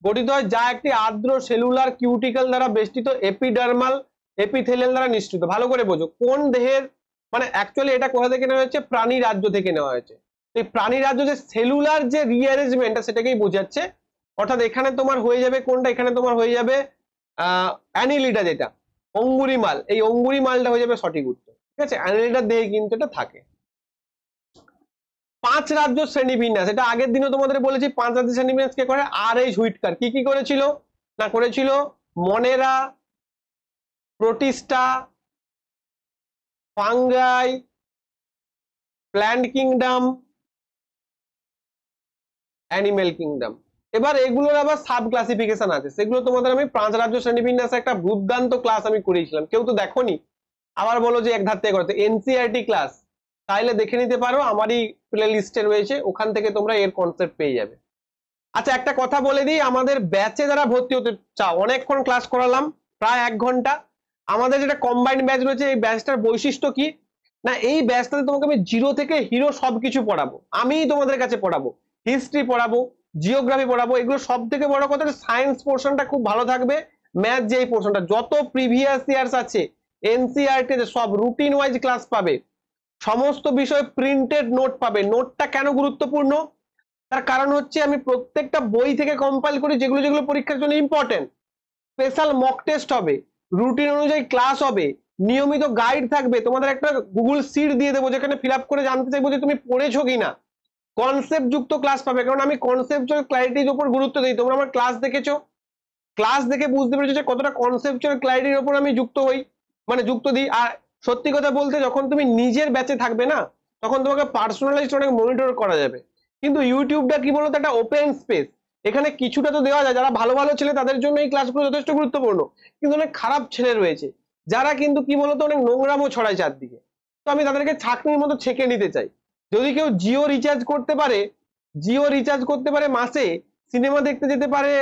গঠিত হয়, যা একটি আর্দ্র সেলুলার কিউটিকল দ্বারা বেষ্টিত এপিডার্মাল এপিথেলিয়াল দ্বারা নিঃসৃত? ভালো করে বোঝো, কোন দেহের মানে অ্যাকচুয়ালি এটা কোথা থেকে নেওয়া হয়েছে, প্রাণী রাজ্য থেকে নেওয়া হয়েছে। এই প্রাণী রাজ্য যে সেলুলার যে রিঅ্যারেঞ্জমেন্টটা সেটাকেই বোঝাচ্ছে। অর্থাৎ এখানে তোমার হয়ে যাবে কোনটা, এখানে তোমার হয়ে যাবে অ্যানিলিডা, যেটা অঙ্গুরিমাল, এই অঙ্গুরিমালটা হয়ে যাবে সঠিক উত্তর। ঠিক আছে, অ্যানিলিডার দেহে কিন্তু এটা থাকে। 5 রাজ্য শ্রেণীবিন্যাস, এটা আগের দিনও তোমাদের বলেছি 5 রাজ্য শ্রেণীবিন্যাস কে করে, আর এইচ হুইটকার। কি কি করেছিল না, করেছিল monera, protista, fungi, plant kingdom, animal kingdom. এবার এগুলোর আবার সাব ক্লাসিফিকেশন আছে, সেগুলো তোমাদের আমি 5 রাজ্য শ্রেণীবিন্যাস একটা দুর্দান্ত ক্লাস আমি করেছিলাম, কেউ তো দেখোনি, আবার বলো যে এক ধার থেকে করতে। এনসিইআরটি ক্লাস তাইলে দেখে নিতে পারো, আমারই প্লে লিস্টে রয়েছে, ওখান থেকে তোমরা এর কনসেপ্ট পেয়ে যাবে। আচ্ছা একটা কথা বলে দিই, আমাদের ব্যাচে যারা ভর্তি হতে চাও, অনেকক্ষণ ক্লাস করালাম, প্রায় 1 ঘন্টা। আমাদের যেটা কম্বাইন্ড ব্যাচ রয়েছে, এই ব্যাচটার বৈশিষ্ট্য কি না, এই ব্যাচটাতে তোমাকে আমি জিরো থেকে হিরো সবকিছু পড়াবো, আমিই তোমাদের কাছে পড়াবো, হিস্ট্রি পড়াবো, জিওগ্রাফি পড়াবো। এগুলো সব থেকে বড় কথা, সায়েন্স পোর্শনটা খুব ভালো থাকবে, ম্যাথ যে পোর্শনটা, যত প্রিভিয়াস ইয়ার্স আছে এনসিইআরটি সব রুটিন ওয়াইজ ক্লাস পাবে, সমস্ত বিষয় প্রিন্টেড নোট পাবে। নোটটা কেন গুরুত্বপূর্ণ, তার কারণ হচ্ছে আমি প্রত্যেকটা বই থেকে কম্পাইল করি, যেগুলো যেগুলো পরীক্ষার জন্য ইম্পর্টেন্ট। স্পেশাল মক টেস্ট হবে, রুটিন অনুযায়ী ক্লাস হবে, নিয়মিত গাইড থাকবে, তোমাদের একটা গুগল শিট দিয়ে দেবো, যেখানে ফিল আপ করে জানতে চাইবো যে তুমি পড়েছো কিনা। কনসেপ্ট যুক্ত ক্লাস পাবে, কারণ আমি কনসেপচুয়াল ক্ল্যারিটির উপর গুরুত্ব দিই। তোমরা আমার ক্লাস দেখেছো, ক্লাস দেখে বুঝতে পেরেছো যে কতটা কনসেপচুয়াল ক্ল্যারিটির উপর আমি যুক্ত হই, মানে যুক্ত দিই। আর সত্যি কথা বলতে, যখন তুমি নিজের ব্যাচে থাকবে না, তখন তোমাকে পার্সোনালাইজড অনেক মনিটর করা যাবে। কিন্তু ইউটিউবটা কি বলতো, একটা ওপেন স্পেস, এখানে কিছুটা তো দেওয়া যায়। যারা ভালো ভালো ছেলে তাদের জন্য এই ক্লাসগুলো যথেষ্ট গুরুত্বপূর্ণ, কিন্তু অনেক খারাপ ছেলে রয়েছে যারা কিন্তু কি বলতো অনেক নোংরামও ছড়ায় চারদিকে। তো আমি তাদেরকে ছাঁকনির মতো ছেঁকে নিতে চাই। যদি কেউ জিও রিচার্জ করতে পারে মাসে, সিনেমা দেখতে যেতে পারে,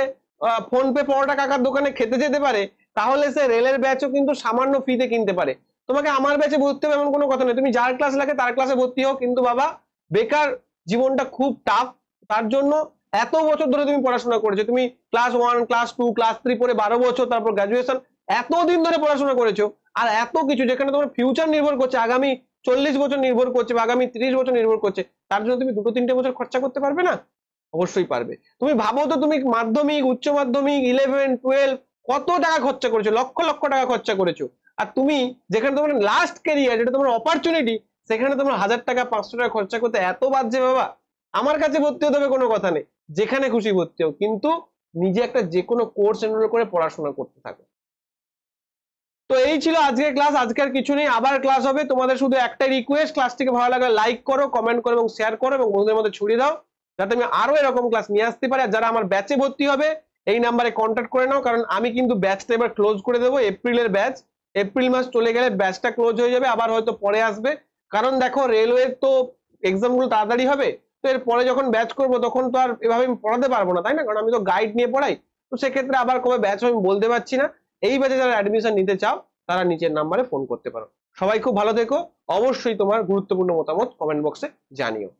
ফোন পে পরোটা কাকার দোকানে খেতে যেতে পারে, তাহলে সে রেলের ব্যাচও কিন্তু সামান্য ফিতে কিনতে পারে। তোমাকে আমার ব্যাচে ভর্তি হবে এমন কোনো কথা নেই, তুমি যার ক্লাস লাগে তার ক্লাসে ভর্তি হও, কিন্তু বাবা বেকার জীবনটা খুব টাফ। তার জন্য এত বছর ধরে তুমি পড়াশোনা করেছো, তুমি ক্লাস 1, ক্লাস 2, ক্লাস 3 পরে 12 বছর, তারপর গ্রাজুয়েশন, এতদিন ধরে পড়াশোনা করেছো, আর এত কিছু যেখানে তোমার ফিউচার নির্ভর করছে, আগামী 40 বছর নির্ভর করছে বা আগামী 30 বছর নির্ভর করছে, তার জন্য তুমি 2-3টে বছর খরচা করতে পারবে না? অবশ্যই পারবে। তুমি ভাবো তো, তুমি মাধ্যমিক, উচ্চ মাধ্যমিক, 11-12 কত টাকা খরচা করেছো, লক্ষ লক্ষ টাকা খরচা করেছো। আর তুমি যেখানে তোমার লাস্ট ক্যারিয়ার, যেটা তোমার অপরচুনিটি, সেখানে তোমার 1000 টাকা 500 টাকা খরচা করতে এত বাজছে বাবা। আমার কাছে ভর্তি হতে হবে কোনো কথা নেই, যেখানে খুশি ভর্তি হোক, কিন্তু নিজে একটা যে কোনো কোর্স এনরোল করে পড়াশোনা করতে থাকো। তো এই ছিল আজকের ক্লাস। আজকের কিছু নেই, আবার ক্লাস হবে। তোমাদের শুধু একটাই রিকোয়েস্ট, ক্লাসটিকে ভালো লাগলে লাইক করো, কমেন্ট করো এবং শেয়ার করো এবং বন্ধুদের মধ্যে ছড়িয়ে দাও, যাতে আমি আরো এরকম ক্লাস নিয়ে আসতে পারি। আর যারা আমার ব্যাচে ভর্তি হবে এই নাম্বারে কন্ট্যাক্ট করে নাও, কারণ আমি কিন্তু ব্যাচটা এবার ক্লোজ করে দেবো। এপ্রিলের ব্যাচ, এপ্রিল মাস চলে গেলে ব্যাচটা ক্লোজ হয়ে যাবে, আবার হয়তো পরে আসবে। কারণ দেখো, রেলওয়ে তো এক্সাম গুলো তাড়াতাড়ি হবে, তো এর পরে যখন ব্যাচ করবো তখন তো আর এভাবে আমি পড়াতে পারবো না, তাই না? কারণ আমি তো গাইড নিয়ে পড়াই। তো সেক্ষেত্রে আবার কবে ব্যাচ আমি বলতে পারছি না। এই ব্যাচে যারা অ্যাডমিশন নিতে চাও তারা নিচের নাম্বারে ফোন করতে পারো। সবাই খুব ভালো থেকো। অবশ্যই তোমার গুরুত্বপূর্ণ মতামত কমেন্ট বক্সে জানিও।